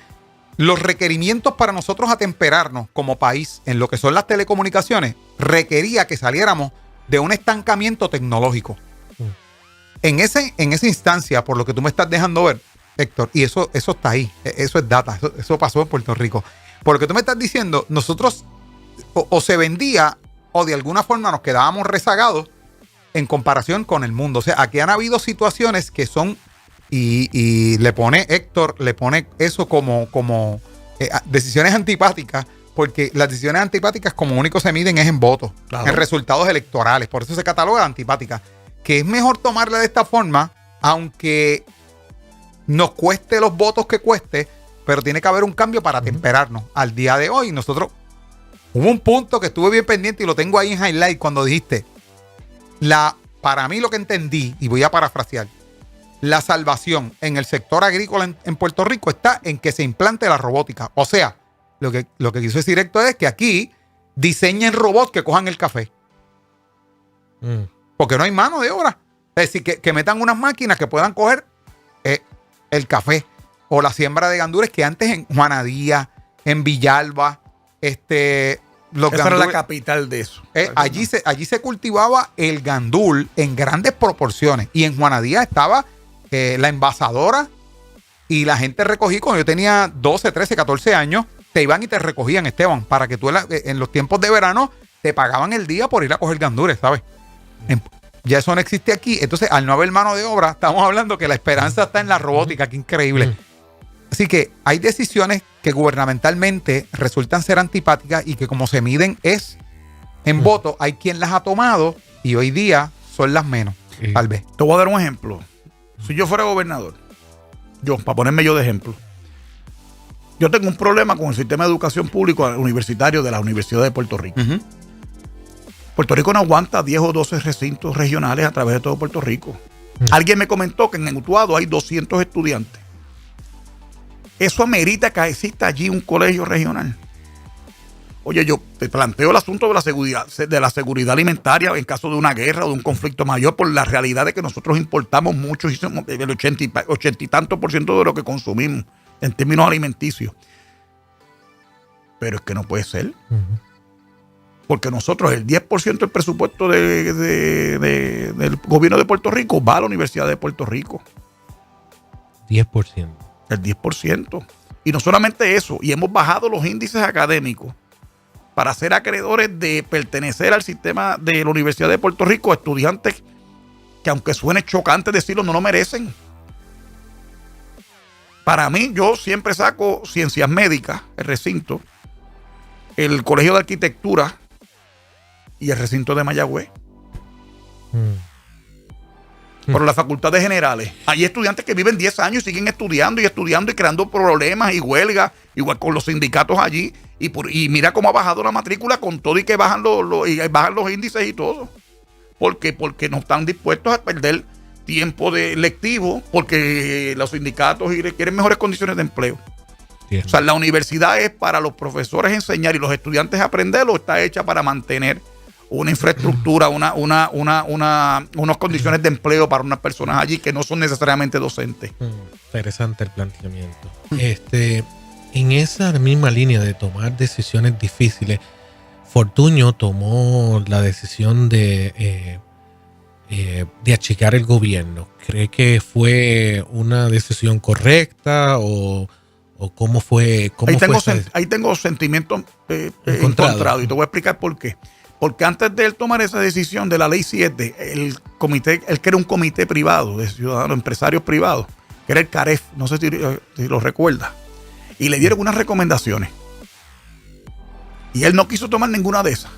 los requerimientos para nosotros atemperarnos como país en lo que son las telecomunicaciones requería que saliéramos de un estancamiento tecnológico. En esa instancia, por lo que tú me estás dejando ver, Héctor, y eso está ahí, eso es data, eso pasó en Puerto Rico. Por lo que tú me estás diciendo, nosotros o se vendía o de alguna forma nos quedábamos rezagados en comparación con el mundo. O sea, aquí han habido situaciones que son, y le pone Héctor, le pone eso como decisiones antipáticas, porque las decisiones antipáticas como único se miden es en votos, claro, en resultados electorales. Por eso se cataloga de antipática. Que es mejor tomarla de esta forma, aunque nos cueste los votos que cueste, pero tiene que haber un cambio para temperarnos. Al día de hoy, nosotros, hubo un punto que estuve bien pendiente y lo tengo ahí en highlight cuando dijiste, para mí lo que entendí, y voy a parafrasear, la salvación en el sector agrícola en Puerto Rico está en que se implante la robótica. O sea, Lo que quiso decir Héctor es que aquí diseñen robots que cojan el café. Porque no hay mano de obra. Es decir, que metan unas máquinas que puedan coger el café o la siembra de gandules que antes en Juana Díaz, en Villalba, esa era la capital de eso. Allí se cultivaba el gandul en grandes proporciones. Y en Juana Díaz estaba la envasadora y la gente recogía. Cuando yo tenía 12, 13, 14 años, te iban y te recogían, Esteban, para que tú en los tiempos de verano te pagaban el día por ir a coger gandules, ¿sabes? Ya eso no existe aquí. Entonces, al no haber mano de obra, estamos hablando que la esperanza está en la robótica. Qué increíble. Así que hay decisiones que gubernamentalmente resultan ser antipáticas y que como se miden es en voto, hay quien las ha tomado y hoy día son las menos, tal vez. Te voy a dar un ejemplo. Si yo fuera gobernador, para ponerme yo de ejemplo, yo tengo un problema con el sistema de educación público universitario de la Universidad de Puerto Rico. Puerto Rico no aguanta 10 o 12 recintos regionales a través de todo Puerto Rico. Alguien me comentó que en Utuado hay 200 estudiantes. Eso amerita que exista allí un colegio regional. Oye, yo te planteo el asunto de la seguridad alimentaria en caso de una guerra o de un conflicto mayor por la realidad de que nosotros importamos mucho y somos el 80 y tanto % de lo que consumimos en términos alimenticios. Pero es que no puede ser. Porque nosotros, el 10% del presupuesto del gobierno de Puerto Rico va a la Universidad de Puerto Rico. 10%. El 10%. Y no solamente eso, y hemos bajado los índices académicos para ser acreedores de pertenecer al sistema de la Universidad de Puerto Rico, estudiantes que, aunque suene chocante decirlo, no lo merecen. Para mí, yo siempre saco ciencias médicas, el recinto, el Colegio de Arquitectura y el recinto de Mayagüez. Por las facultades generales. Hay estudiantes que viven 10 años y siguen estudiando y creando problemas y huelgas, igual con los sindicatos allí. Y mira cómo ha bajado la matrícula con todo y que bajan los índices y todo. ¿Por qué? Porque no están dispuestos a perder tiempo de lectivo porque los sindicatos quieren mejores condiciones de empleo. Bien. O sea, la universidad es para los profesores enseñar y los estudiantes aprender, o está hecha para mantener una infraestructura, unas condiciones de empleo para unas personas allí que no son necesariamente docentes. Interesante el planteamiento. En esa misma línea de tomar decisiones difíciles, Fortuño tomó la decisión de achicar el gobierno. ¿Cree que fue una decisión correcta o cómo fue? Ahí tengo sentimientos encontrados y te voy a explicar por qué. Porque antes de él tomar esa decisión de la ley 7, él era un comité privado de ciudadanos, empresarios privados, que era el CAREF, no sé si lo recuerda, y le dieron unas recomendaciones. Y él no quiso tomar ninguna de esas.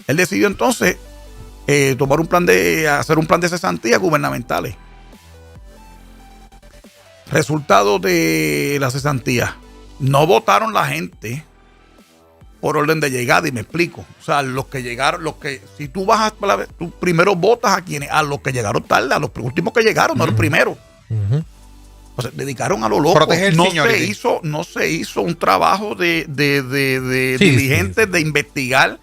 Él decidió entonces hacer un plan de cesantía gubernamentales. Resultado de la cesantía: no votaron la gente por orden de llegada, y me explico. O sea, los que llegaron, si tú tú primero votas a los que llegaron tarde, a los últimos que llegaron, no a los primeros. O sea, dedicaron a lo loco. No se hizo un trabajo de diligentes de investigar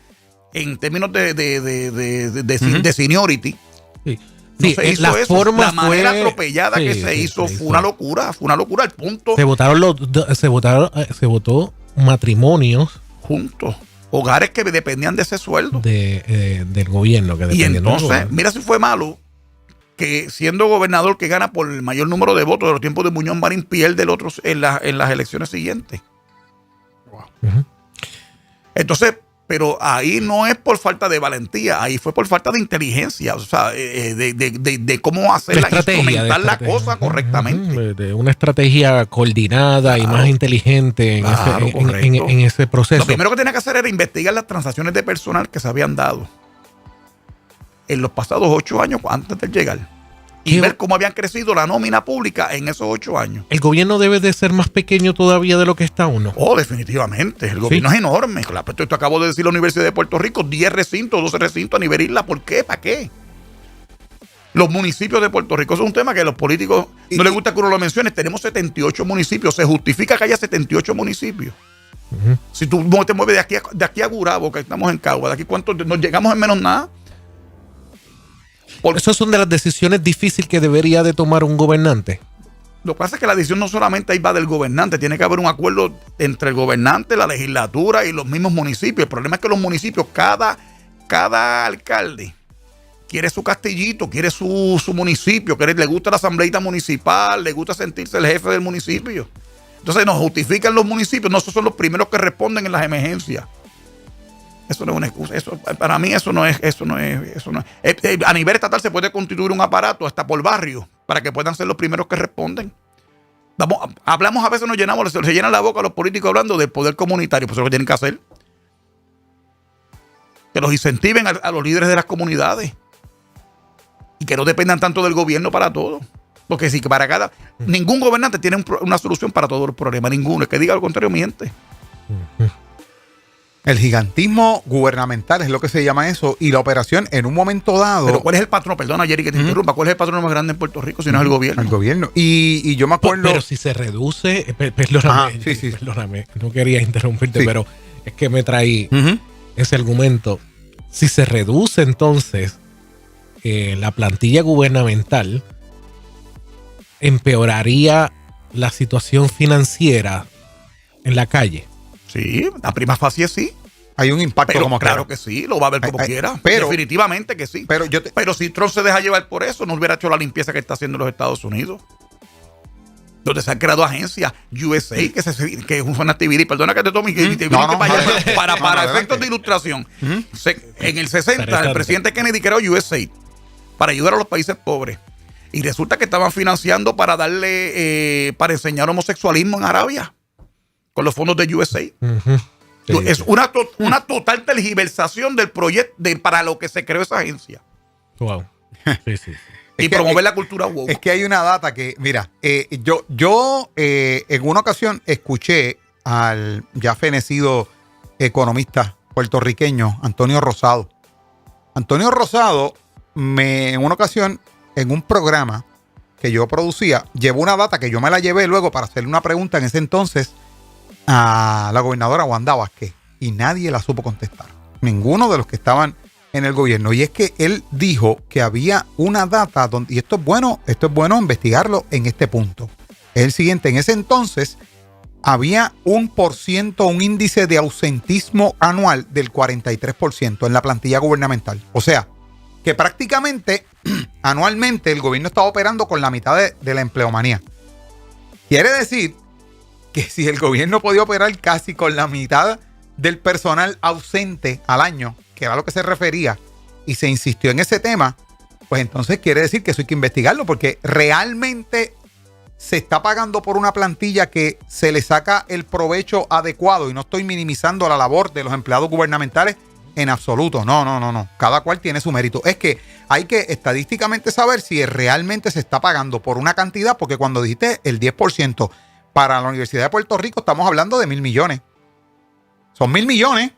en términos de seniority. Sí. No se hizo eso. La manera atropellada que se hizo fue una locura al punto. Se votó matrimonios juntos, hogares que dependían de ese sueldo del gobierno. Y entonces, mira si fue malo que siendo gobernador que gana por el mayor número de votos de los tiempos de Muñoz Marín, pierde el otro en las elecciones siguientes. Wow. Entonces, pero ahí no es por falta de valentía, ahí fue por falta de inteligencia, o sea, de cómo hacerla, instrumentar la cosa correctamente. De una estrategia coordinada y más inteligente en ese proceso. Lo primero que tenía que hacer era investigar las transacciones de personal que se habían dado en los pasados 8 años antes de llegar. Y ver cómo habían crecido la nómina pública en esos 8 años. ¿El gobierno debe de ser más pequeño todavía de lo que está uno? Oh, definitivamente. El gobierno es enorme. Claro, esto acabo de decir la Universidad de Puerto Rico, 10 recintos, 12 recintos a nivel isla. ¿Por qué? ¿Para qué? Los municipios de Puerto Rico, eso es un tema que a los políticos no les gusta que uno lo mencione. Tenemos 78 municipios. ¿Se justifica que haya 78 municipios? Si tú te mueves de aquí a Gurabo, que estamos en Cagua, de aquí cuánto nos llegamos en menos nada. Esas son de las decisiones difíciles que debería de tomar un gobernante. Lo que pasa es que la decisión no solamente ahí va del gobernante, tiene que haber un acuerdo entre el gobernante, la legislatura y los mismos municipios. El problema es que los municipios, cada alcalde quiere su castillito, quiere su municipio, le gusta la asambleíta municipal, le gusta sentirse el jefe del municipio. Entonces nos justifican los municipios, no, esos son los primeros que responden en las emergencias. Eso no es una excusa. Para mí eso no es. A nivel estatal se puede constituir un aparato hasta por barrio para que puedan ser los primeros que responden. Hablamos a veces, se llenan la boca a los políticos hablando del poder comunitario, pues eso es lo que tienen que hacer. Que los incentiven a los líderes de las comunidades y que no dependan tanto del gobierno para todo. Porque sí, que ningún gobernante tiene una solución para todos los problemas, ninguno. El que diga lo contrario miente. El gigantismo gubernamental es lo que se llama eso, y la operación en un momento dado. Pero ¿cuál es el patrón? Perdona, Jerry, que te interrumpa. ¿Cuál es el patrón más grande en Puerto Rico si no es el gobierno? El gobierno. Y yo me acuerdo. Pero si se reduce. Perdóname, perdóname, no quería interrumpirte, pero es que me traí ese argumento. Si se reduce entonces la plantilla gubernamental, empeoraría la situación financiera en la calle. Sí, la prima facie sí. Hay un impacto pero, como claro que sí, lo va a ver como quiera. Pero, definitivamente que sí. Pero si Trump se deja llevar por eso, no hubiera hecho la limpieza que está haciendo los Estados Unidos. Donde se han creado agencias, USA, que es una actividad, y perdona que te tome para efectos de ilustración. En el 60, el presidente Kennedy creó USAID para ayudar a los países pobres. Y resulta que estaban financiando para enseñar homosexualismo en Arabia con los fondos de USAID. Es una total tergiversación del proyecto para lo que se creó esa agencia. Wow. Sí. Y promover la cultura woke. Es que hay una data que, mira, yo en una ocasión escuché al ya fenecido economista puertorriqueño Antonio Rosado. Antonio Rosado, en una ocasión, en un programa que yo producía, llevó una data que yo me la llevé luego para hacerle una pregunta en ese entonces a la gobernadora Wanda Vázquez, y nadie la supo contestar. Ninguno de los que estaban en el gobierno. Y es que él dijo que había una data donde, y esto es bueno investigarlo en este punto. Es el siguiente: en ese entonces había un índice de ausentismo anual del 43% en la plantilla gubernamental. O sea, que prácticamente anualmente el gobierno estaba operando con la mitad de la empleomanía. Quiere decir que si el gobierno podía operar casi con la mitad del personal ausente al año, que era lo que se refería, y se insistió en ese tema, pues entonces quiere decir que eso hay que investigarlo, porque realmente se está pagando por una plantilla que se le saca el provecho adecuado, y no estoy minimizando la labor de los empleados gubernamentales en absoluto. No. Cada cual tiene su mérito. Es que hay que estadísticamente saber si realmente se está pagando por una cantidad, porque cuando dijiste el 10%, para la Universidad de Puerto Rico estamos hablando de 1,000 millones. Son 1,000 millones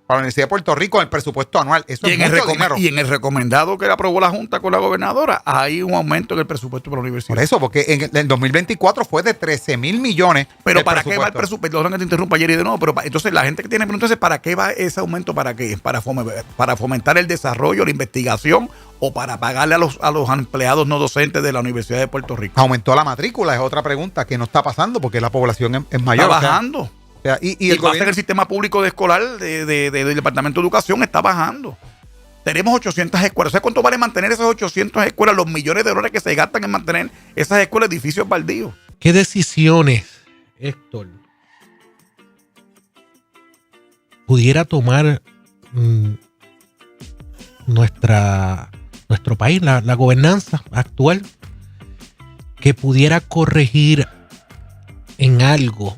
para la Universidad de Puerto Rico en el presupuesto anual. Eso es mucho dinero. Y en el recomendado que aprobó la Junta con la gobernadora, hay un aumento en el presupuesto para la universidad. Por eso, porque en el 2024 fue de 13,000 millones. Pero ¿para qué va el presupuesto? Perdón que te interrumpa, Jerry, de nuevo. Pero entonces la gente que tiene preguntas, ¿para qué va ese aumento? ¿Para qué? ¿Para fomentar el desarrollo, la investigación, o para pagarle a los empleados no docentes de la Universidad de Puerto Rico? Aumentó la matrícula, es otra pregunta que no está pasando porque la población es mayor. Está bajando. Y el gobierno en el sistema público de escolar del Departamento de Educación está bajando. Tenemos 800 escuelas. ¿Sabes cuánto vale mantener esas 800 escuelas? Los millones de dólares que se gastan en mantener esas escuelas, edificios baldíos. ¿Qué decisiones, Héctor, pudiera tomar nuestro país, la gobernanza actual, que pudiera corregir en algo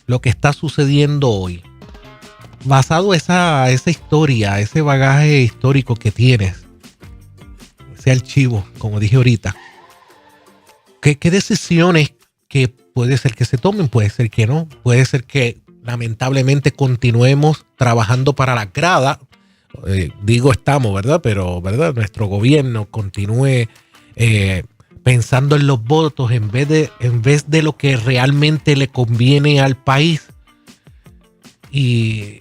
lo que está sucediendo hoy, basado en esa historia, ese bagaje histórico que tienes, ese archivo, como dije ahorita? ¿Qué decisiones que puede ser que se tomen? Puede ser que no, puede ser que lamentablemente continuemos trabajando para la grada. Estamos, ¿verdad? Pero, ¿verdad? Nuestro gobierno continúe pensando en los votos en vez de lo que realmente le conviene al país. y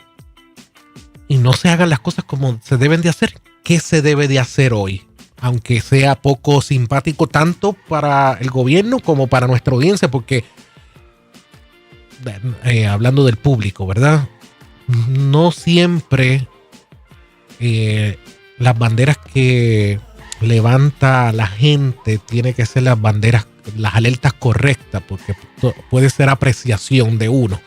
no se hagan las cosas como se deben de hacer. ¿Qué se debe de hacer hoy? Aunque sea poco simpático tanto para el gobierno como para nuestra audiencia, porque hablando del público, ¿verdad? No siempre las banderas que levanta la gente tiene que ser las banderas, las alertas correctas, porque puede ser apreciación de uno.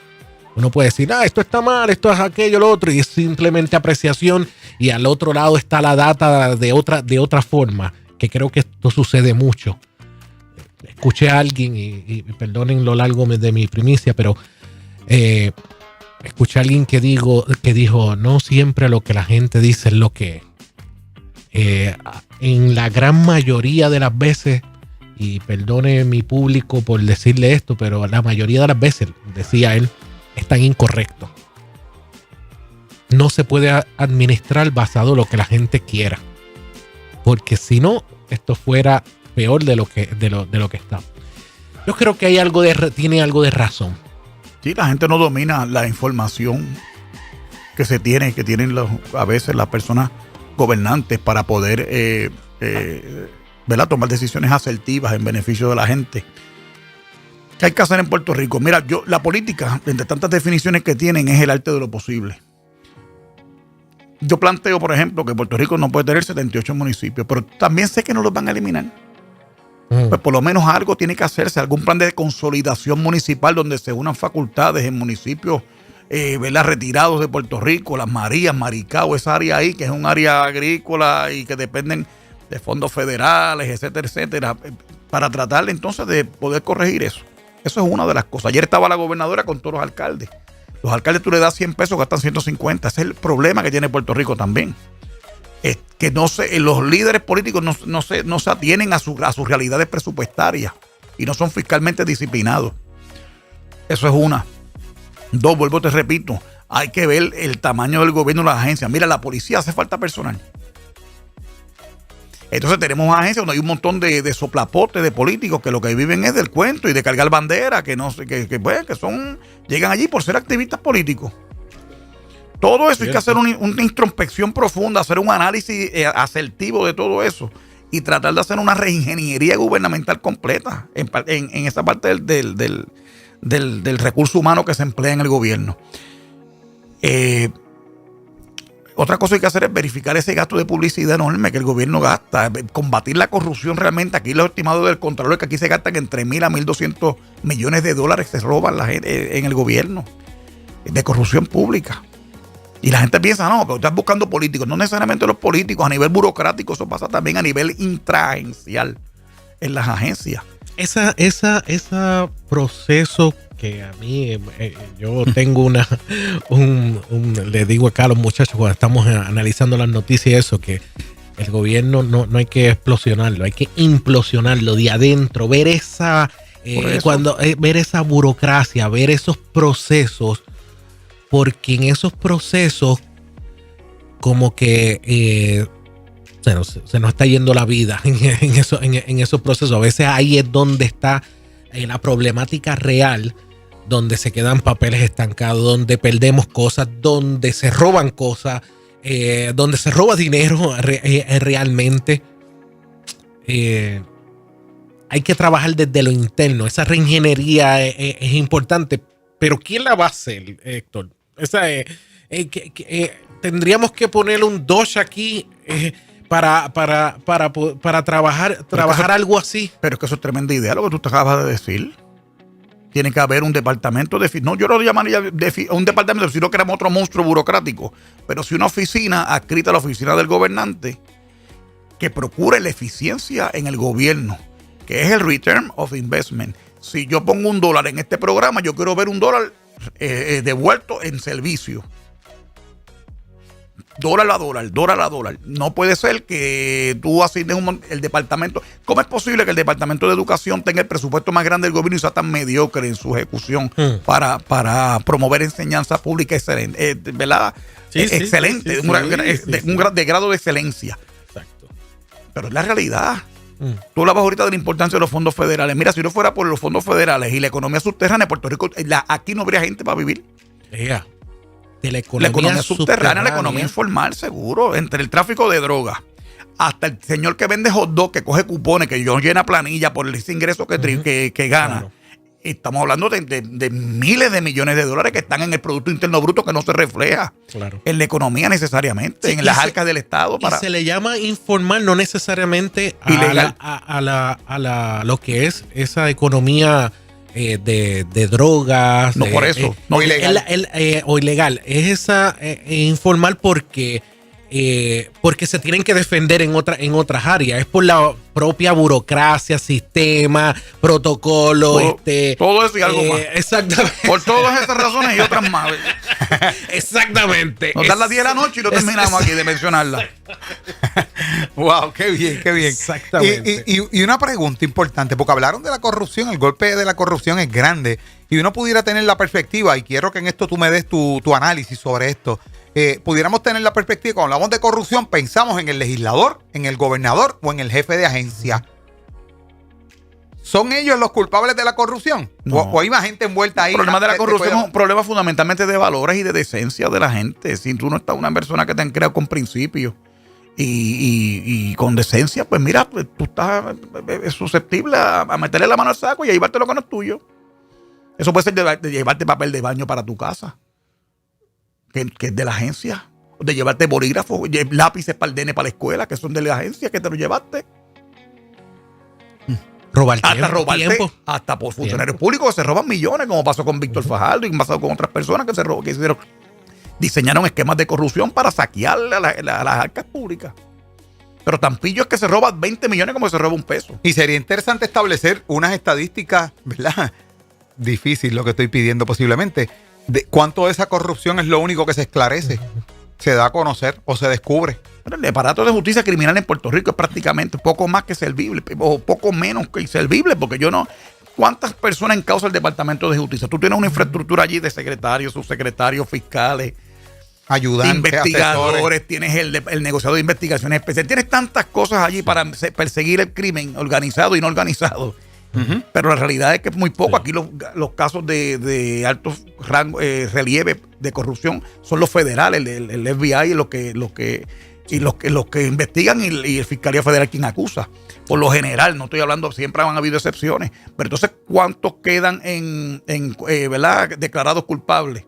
Uno puede decir, esto está mal, esto es aquello, lo otro, y es simplemente apreciación, y al otro lado está la data de otra forma, que creo que esto sucede mucho. Escuché a alguien, y perdonen lo largo de mi primicia, pero escuché a alguien que dijo, no siempre lo que la gente dice es lo que es. En la gran mayoría de las veces, y perdone mi público por decirle esto, pero la mayoría de las veces, decía él, están incorrectos. No se puede administrar basado en lo que la gente quiera, porque si no, esto fuera peor de lo que está. Yo creo que tiene algo de razón. Sí, la gente no domina la información que tienen a veces las personas gobernantes para poder ¿verdad? Tomar decisiones asertivas en beneficio de la gente. ¿Qué hay que hacer en Puerto Rico? Mira, la política, entre tantas definiciones que tienen, es el arte de lo posible. Yo planteo, por ejemplo, que Puerto Rico no puede tener 78 municipios, pero también sé que no los van a eliminar. Pues por lo menos algo tiene que hacerse, algún plan de consolidación municipal donde se unan facultades en municipios ¿verdad? Retirados de Puerto Rico, Las Marías, Maricao, esa área ahí, que es un área agrícola y que dependen de fondos federales, etcétera, etcétera, para tratar entonces de poder corregir eso. Eso es una de las cosas. Ayer estaba la gobernadora con todos los alcaldes. Los alcaldes tú le das 100 pesos, gastan 150. Ese es el problema que tiene Puerto Rico también. Es que los líderes políticos no se atienen a sus realidades presupuestarias y no son fiscalmente disciplinados. Eso es una. Dos, vuelvo, te repito, hay que ver el tamaño del gobierno de las agencias. Mira, la policía hace falta personal. Entonces tenemos agencias donde hay un montón de soplapotes de políticos que lo que viven es del cuento y de cargar bandera, que llegan allí por ser activistas políticos. Todo eso hay que hacer una introspección profunda, hacer un análisis asertivo de todo eso y tratar de hacer una reingeniería gubernamental completa en esa parte del recurso humano que se emplea en el gobierno. Otra cosa que hay que hacer es verificar ese gasto de publicidad enorme que el gobierno gasta, combatir la corrupción realmente. Aquí los estimados del Contralor es que aquí se gastan entre 1.000 a 1.200 millones de dólares se roban la gente en el gobierno de corrupción pública. Y la gente piensa, no, pero estás buscando políticos. No necesariamente los políticos, a nivel burocrático, eso pasa también a nivel intraagencial en las agencias. Ese proceso que a mí, yo tengo le digo acá a los muchachos cuando estamos analizando las noticias y eso, que el gobierno no hay que explosionarlo, hay que implosionarlo de adentro, ver esa burocracia, ver esos procesos, porque en esos procesos como que se nos está yendo la vida en esos procesos. A veces ahí es donde está la problemática real, donde se quedan papeles estancados, donde perdemos cosas, donde se roban cosas, donde se roba dinero realmente. Hay que trabajar desde lo interno. Esa reingeniería es importante, pero ¿quién la va a hacer, Héctor? Tendríamos que poner un DOSH aquí para trabajar algo así. Pero es que eso es tremenda idea lo que tú te acabas de decir. Tiene que haber un departamento yo no lo llamaría un departamento, sino que éramos otro monstruo burocrático, pero sí una oficina adscrita a la oficina del gobernante que procure la eficiencia en el gobierno, que es el Return of Investment. Si yo pongo $1 en este programa, yo quiero ver $1 devuelto en servicio. Dólar a dólar. No puede ser que tú asignes el departamento. ¿Cómo es posible que el Departamento de Educación tenga el presupuesto más grande del gobierno y sea tan mediocre en su ejecución para promover enseñanza pública excelente? ¿Verdad? Sí, excelente, de grado de excelencia. Exacto. Pero es la realidad. Tú hablabas ahorita de la importancia de los fondos federales. Mira, si no fuera por los fondos federales y la economía subterránea de Puerto Rico, aquí no habría gente para vivir. la economía subterránea, la economía informal, seguro, entre el tráfico de drogas, hasta el señor que vende hot dog, que coge cupones, que yo llena planilla por ese ingreso que gana. Claro. Estamos hablando de miles de millones de dólares que están en el Producto Interno Bruto, que no se refleja en la economía necesariamente, en las arcas del Estado. Y se le llama informal, no necesariamente a lo que es esa economía de drogas. No, por eso. No, ilegal. O ilegal. Es esa informal porque se tienen que defender en otras áreas. Es por la propia burocracia, sistema, protocolo. Todo eso y algo más. Exactamente. Por todas esas razones y otras más. Exactamente. Nos dan las 10 de la noche y lo terminamos aquí de mencionarla. Wow, qué bien, qué bien. Exactamente. Y una pregunta importante, porque hablaron de la corrupción, el golpe de la corrupción es grande, y uno pudiera tener la perspectiva, y quiero que en esto tú me des tu análisis sobre esto. Pudiéramos tener la perspectiva, cuando hablamos de corrupción, pensamos en el legislador, en el gobernador o en el jefe de agencia. ¿Son ellos los culpables de la corrupción? No. ¿O hay más gente envuelta ahí? El problema de la corrupción es un problema fundamentalmente de valores y de decencia de la gente. Si tú no estás una persona que te han creado con principios y con decencia, pues mira, pues tú estás susceptible a meterle la mano al saco y a llevarte lo que no es tuyo. Eso puede ser de llevarte papel de baño para tu casa, que es de la agencia, de llevarte bolígrafos, lápices para el DN para la escuela, que son de la agencia, que te lo llevaste. Tiempo. Hasta por funcionarios públicos que se roban millones, como pasó con Víctor Fajardo y pasó con otras personas que diseñaron esquemas de corrupción para saquear a las arcas públicas. Pero tan pillo es que se roba 20 millones como se roba un peso. Y sería interesante establecer unas estadísticas, ¿verdad? Difícil lo que estoy pidiendo posiblemente. De cuánto de esa corrupción es lo único que se esclarece, se da a conocer o se descubre. El aparato de justicia criminal en Puerto Rico es prácticamente poco más que servible, o poco menos que inservible, porque yo no... ¿Cuántas personas encausa el Departamento de Justicia? Tú tienes una infraestructura allí de secretarios, subsecretarios, fiscales, ayudantes, investigadores, asesores. Tienes el negociado de investigaciones especiales, tienes tantas cosas allí para perseguir el crimen organizado y no organizado. Pero la realidad es que es muy poco. Aquí los casos de alto rango, relieve de corrupción son los federales, el FBI, los que investigan y el Fiscalía Federal quien acusa. Por lo general, no estoy hablando, siempre han habido excepciones. Pero entonces, ¿cuántos quedan ¿verdad? Declarados culpables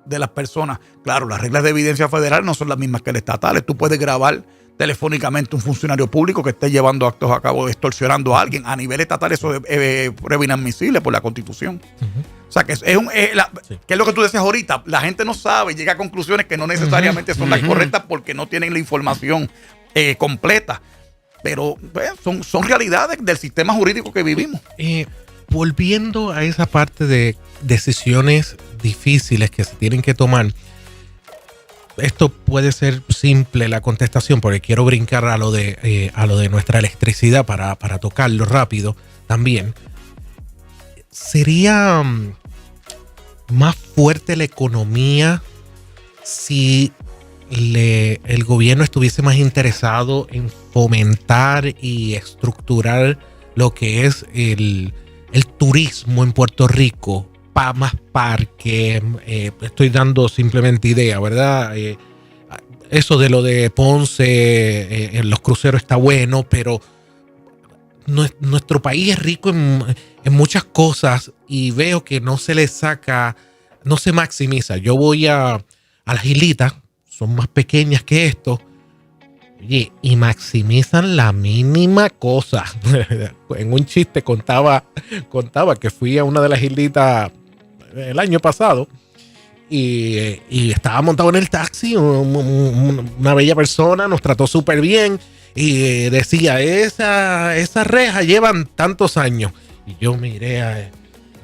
de las personas? Claro, las reglas de evidencia federal no son las mismas que las estatales. Tú puedes grabar telefónicamente un funcionario público que esté llevando actos a cabo extorsionando a alguien. A nivel estatal eso es prueba inadmisible por la Constitución. O sea, que que es lo que tú decías ahorita. La gente no sabe, llega a conclusiones que no necesariamente son las correctas porque no tienen la información completa. Pero pues, son realidades del sistema jurídico que vivimos. Volviendo a esa parte de decisiones difíciles que se tienen que tomar, esto puede ser simple la contestación, porque quiero brincar a lo de nuestra electricidad para tocarlo rápido también. ¿Sería más fuerte la economía si el gobierno estuviese más interesado en fomentar y estructurar lo que es el turismo en Puerto Rico? Más parques, estoy dando simplemente idea, ¿verdad? Eso de lo de Ponce, en los cruceros está bueno, pero nuestro país es rico en muchas cosas y veo que no se le saca, no se maximiza. Yo voy a las islitas, son más pequeñas que esto, oye, y maximizan la mínima cosa. En un chiste contaba que fui a una de las islitas el año pasado y estaba montado en el taxi, una bella persona, nos trató súper bien y decía, esas rejas llevan tantos años, y yo miré,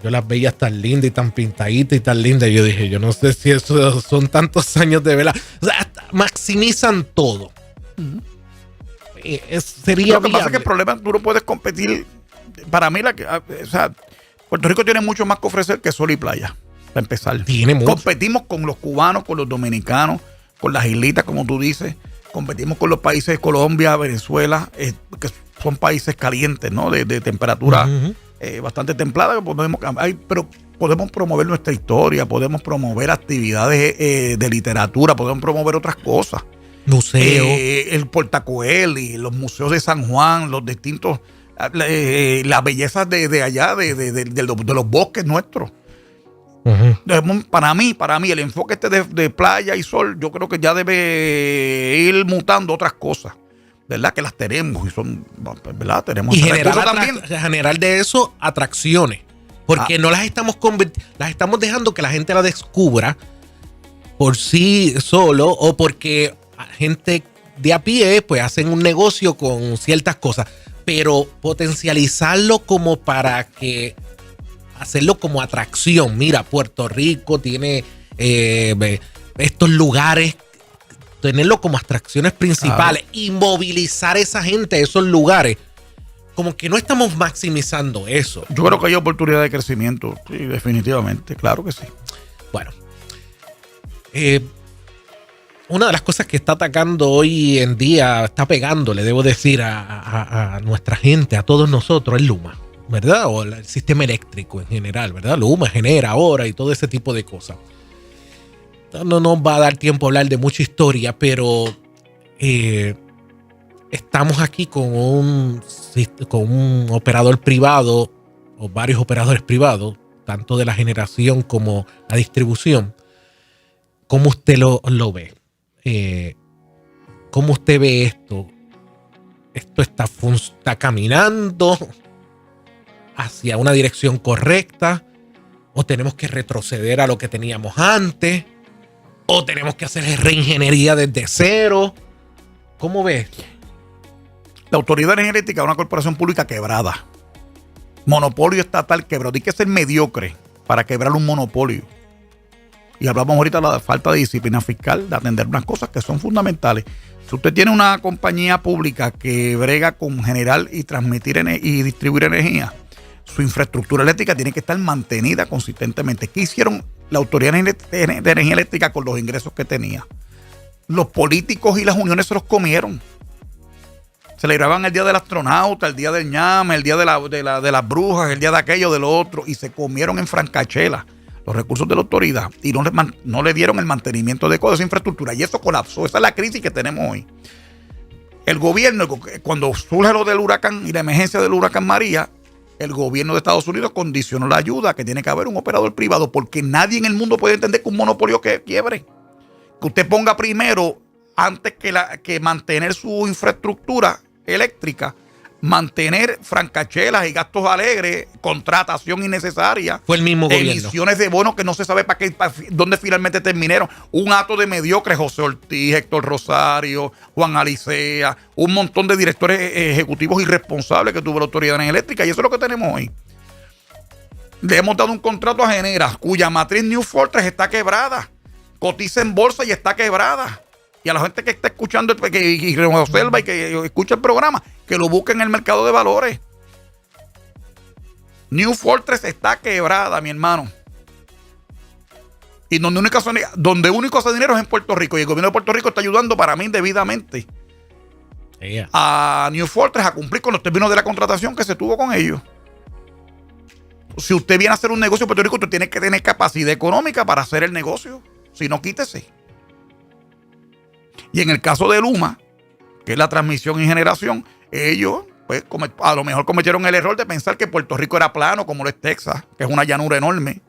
yo las veía tan lindas y tan pintaditas y tan lindas, y yo dije, yo no sé si eso son tantos años de vela. O sea, maximizan todo. Sería lo que pasa es que el problema, tú no puedes competir. Para mí, Puerto Rico tiene mucho más que ofrecer que sol y playa, para empezar. Tiene mucho. Competimos con los cubanos, con los dominicanos, con las islitas, como tú dices. Competimos con los países de Colombia, Venezuela, que son países calientes, ¿no? De temperatura bastante templada. Pero podemos promover nuestra historia, podemos promover actividades de literatura, podemos promover otras cosas. Museo. El Portacoeli, los museos de San Juan, los distintos, las bellezas de allá, de los bosques nuestros. Para mí, el enfoque de playa y sol, yo creo que ya debe ir mutando otras cosas, ¿verdad? Que las tenemos y son, ¿verdad? Tenemos y generar de eso atracciones, porque no las estamos dejando que la gente la descubra por sí solo o porque gente de a pie pues hacen un negocio con ciertas cosas, pero potencializarlo como para que hacerlo como atracción. Mira, Puerto Rico tiene estos lugares, tenerlo como atracciones principales y movilizar a esa gente a esos lugares. Como que no estamos maximizando eso. Yo creo que hay oportunidad de crecimiento, sí, definitivamente, claro que sí. Bueno, una de las cosas que está atacando hoy en día, está pegándole, debo decir, a nuestra gente, a todos nosotros, es Luma, ¿verdad? O el sistema eléctrico en general, ¿verdad? Luma genera ahora y todo ese tipo de cosas. No nos va a dar tiempo a hablar de mucha historia, pero estamos aquí con un operador privado o varios operadores privados, tanto de la generación como la distribución. ¿Cómo usted lo ve? ¿Cómo usted ve esto? ¿Esto está caminando hacia una dirección correcta? ¿O tenemos que retroceder a lo que teníamos antes? ¿O tenemos que hacer reingeniería desde cero? ¿Cómo ves? La Autoridad Energética es una corporación pública quebrada. Monopolio estatal quebrado. Hay que ser mediocre para quebrar un monopolio. Y hablamos ahorita de la falta de disciplina fiscal, de atender unas cosas que son fundamentales. Si usted tiene una compañía pública que brega con generar y transmitir y distribuir energía, su infraestructura eléctrica tiene que estar mantenida consistentemente. ¿Qué hicieron la Autoridad de Energía Eléctrica con los ingresos que tenía? Los políticos y las uniones se los comieron. Celebraban el día del astronauta, el día del ñame, el día de las brujas, el día de aquello, de lo otro, y se comieron en francachela los recursos de la autoridad y no le dieron el mantenimiento adecuado de esa infraestructura. Y eso colapsó. Esa es la crisis que tenemos hoy. El gobierno, cuando surge lo del huracán y la emergencia del huracán María, el gobierno de Estados Unidos condicionó la ayuda, que tiene que haber un operador privado, porque nadie en el mundo puede entender que un monopolio quiebre. Que usted ponga primero, antes que mantener su infraestructura eléctrica, mantener francachelas y gastos alegres, contratación innecesaria. Fue el mismo gobierno. Emisiones de bonos que no se sabe dónde finalmente terminaron. Un acto de mediocres, José Ortiz, Héctor Rosario, Juan Alicea, un montón de directores ejecutivos irresponsables que tuvo la Autoridad Eléctrica. Y eso es lo que tenemos hoy. Le hemos dado un contrato a Genera, cuya matriz New Fortress está quebrada. Cotiza en bolsa y está quebrada. Y a la gente que está escuchando, que observa y que escucha el programa, que lo busque en el mercado de valores. New Fortress está quebrada, mi hermano. Y donde único hace dinero es en Puerto Rico. Y el gobierno de Puerto Rico está ayudando para mí indebidamente a New Fortress a cumplir con los términos de la contratación que se tuvo con ellos. Si usted viene a hacer un negocio en Puerto Rico, usted tiene que tener capacidad económica para hacer el negocio. Si no, quítese. Y en el caso de Luma, que es la transmisión y generación, ellos pues, a lo mejor cometieron el error de pensar que Puerto Rico era plano, como lo es Texas, que es una llanura enorme,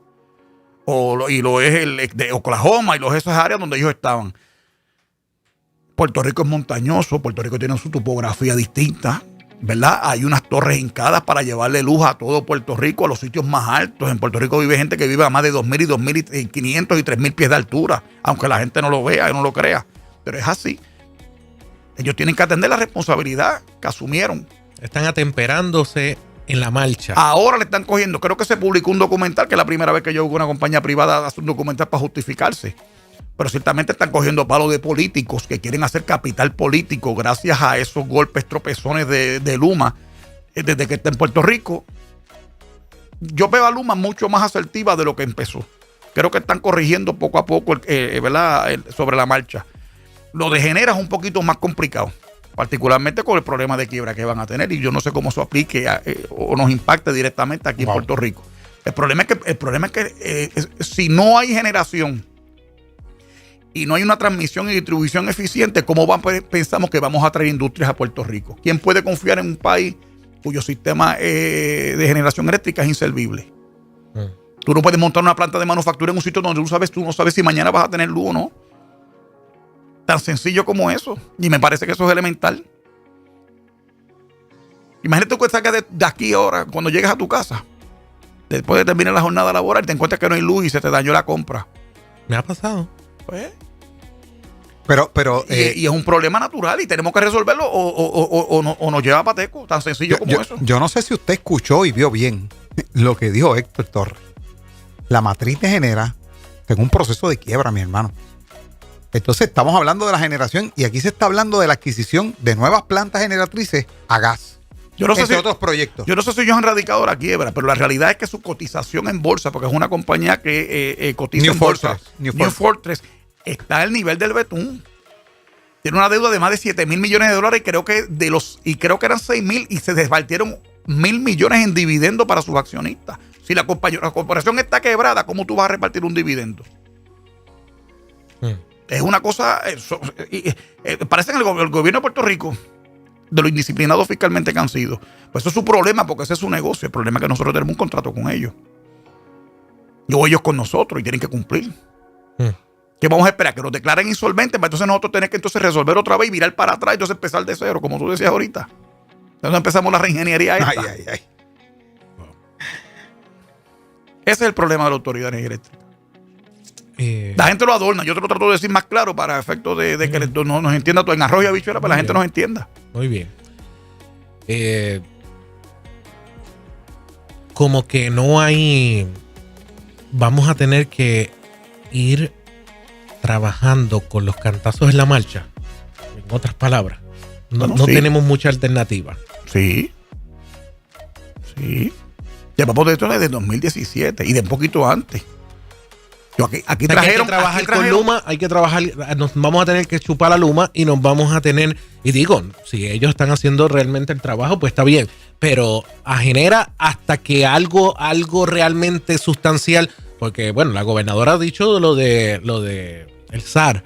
y lo es el de Oklahoma, y esas áreas donde ellos estaban. Puerto Rico es montañoso, Puerto Rico tiene su topografía distinta, ¿verdad? Hay unas torres hincadas para llevarle luz a todo Puerto Rico, a los sitios más altos. En Puerto Rico vive gente que vive a más de 2.000 y 2.500 y 3.000 pies de altura, aunque la gente no lo vea y no lo crea. Pero es así. Ellos tienen que atender la responsabilidad que asumieron. Están atemperándose en la marcha. Ahora le están cogiendo. Creo que se publicó un documental, que es la primera vez que yo veo una compañía privada hacer un documental para justificarse. Pero ciertamente están cogiendo palos de políticos que quieren hacer capital político gracias a esos golpes, tropezones de Luma desde que está en Puerto Rico. Yo veo a Luma mucho más asertiva de lo que empezó. Creo que están corrigiendo poco a poco ¿verdad? Sobre la marcha. Lo de Genera es un poquito más complicado, particularmente con el problema de quiebra que van a tener, y yo no sé cómo eso aplique o nos impacte directamente aquí en Puerto Rico. El problema es que si no hay generación y no hay una transmisión y distribución eficiente, ¿cómo pensamos que vamos a traer industrias a Puerto Rico? ¿Quién puede confiar en un país cuyo sistema de generación eléctrica es inservible? Tú no puedes montar una planta de manufactura en un sitio donde tú no sabes si mañana vas a tener luz o no. Tan sencillo como eso. Y me parece que eso es elemental. Imagínate que salgas de aquí ahora, cuando llegues a tu casa, después de terminar la jornada laboral, te encuentras que no hay luz y se te dañó la compra. Me ha pasado. Pues... Pero y es un problema natural y tenemos que resolverlo o nos lleva a pateco, tan sencillo como eso. Yo no sé si usted escuchó y vio bien lo que dijo Héctor Torres. La matriz de Genera está en un proceso de quiebra, mi hermano. Entonces estamos hablando de la generación y aquí se está hablando de la adquisición de nuevas plantas generatrices a gas. Yo no sé entre otros proyectos. Yo no sé si ellos han radicado la quiebra, pero la realidad es que su cotización en bolsa, porque es una compañía que cotiza en bolsa, New Fortress, está al nivel del betún. Tiene una deuda de más de 7,000 millones de dólares y creo que eran 6,000 y se despartieron 1,000 millones en dividendo para sus accionistas. Si la corporación está quebrada, ¿cómo tú vas a repartir un dividendo? Es una cosa... parece que el gobierno de Puerto Rico, de lo indisciplinados fiscalmente que han sido, pues eso es su problema porque ese es su negocio. El problema es que nosotros tenemos un contrato con ellos. O ellos con nosotros y tienen que cumplir. ¿Qué vamos a esperar? Que nos declaren insolventes para entonces nosotros tener que resolver otra vez y virar para atrás y entonces empezar de cero, como tú decías ahorita. Entonces empezamos la reingeniería esta. Ay. Ese es el problema de la Autoridad de Energía Eléctrica. La gente lo adorna. Yo te lo trato de decir más claro para efectos de que no nos entienda todo en arroz y habichuela, para la gente nos entienda. Muy bien. Como que no hay... Vamos a tener que ir trabajando con los cantazos en la marcha. En otras palabras. No tenemos mucha alternativa. Sí. Llevamos de esto desde 2017 y de un poquito antes. Aquí trajeron... Hay que trabajar con Luma, hay que trabajar... Nos vamos a tener que chupar la Luma y nos vamos a tener... Y digo, si ellos están haciendo realmente el trabajo, pues está bien. Pero a Genera hasta que algo realmente sustancial... Porque, bueno, la gobernadora ha dicho lo de el SAR.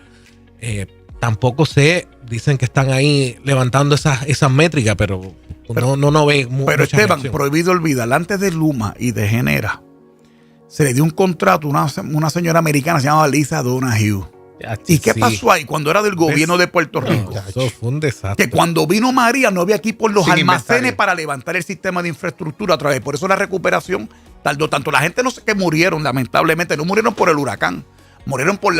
Tampoco sé, dicen que están ahí levantando esas métricas, pero no ve mucha Pero Esteban, reacción. prohibido olvidar, antes de Luma y de Genera, se le dio un contrato a una señora americana, se llamaba Lisa Donahue. ¿Y qué pasó ahí cuando era del gobierno de Puerto Rico? Eso fue un desastre. Que cuando vino María no había aquí por los Sin almacenes inventario para levantar el sistema de infraestructura otra vez. Por eso la recuperación tardó tanto. La gente no sé qué murieron, lamentablemente. No murieron por el huracán. Murieron por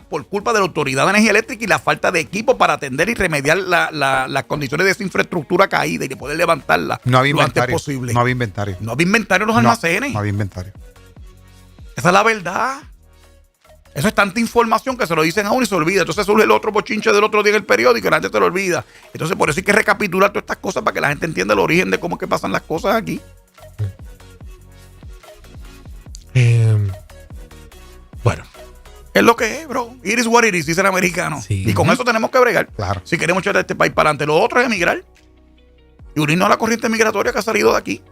por culpa de la Autoridad de Energía Eléctrica y la falta de equipo para atender y remediar las condiciones de esa infraestructura caída y de poder levantarla lo antes posible. No había inventario. No había inventario en los almacenes. No había inventario. Esa es la verdad. Eso es tanta información que se lo dicen a uno y se olvida. Entonces surge el otro bochinche del otro día en el periódico y la gente se lo olvida. Entonces por eso hay que recapitular todas estas cosas para que la gente entienda el origen de cómo es que pasan las cosas aquí. Bueno. Es lo que es, bro. It is what it is, dice el americano. Sí. Y con eso tenemos que bregar. Claro. Si queremos echar este país para adelante. Lo otro es emigrar. Y unirnos a la corriente migratoria que ha salido de aquí.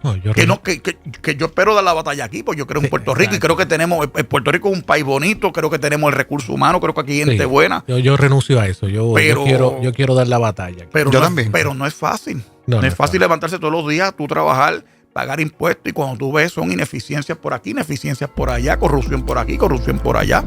No, Que yo espero dar la batalla aquí, porque yo creo en Puerto Rico y creo que tenemos, Puerto Rico es un país bonito, creo que tenemos el recurso humano, creo que aquí hay gente buena. Yo renuncio a eso, yo quiero dar la batalla. Pero yo no, también. Pero no es fácil. No es fácil levantarse todos los días, tú trabajar, pagar impuestos y cuando tú ves son ineficiencias por aquí, ineficiencias por allá, corrupción por aquí, corrupción por allá.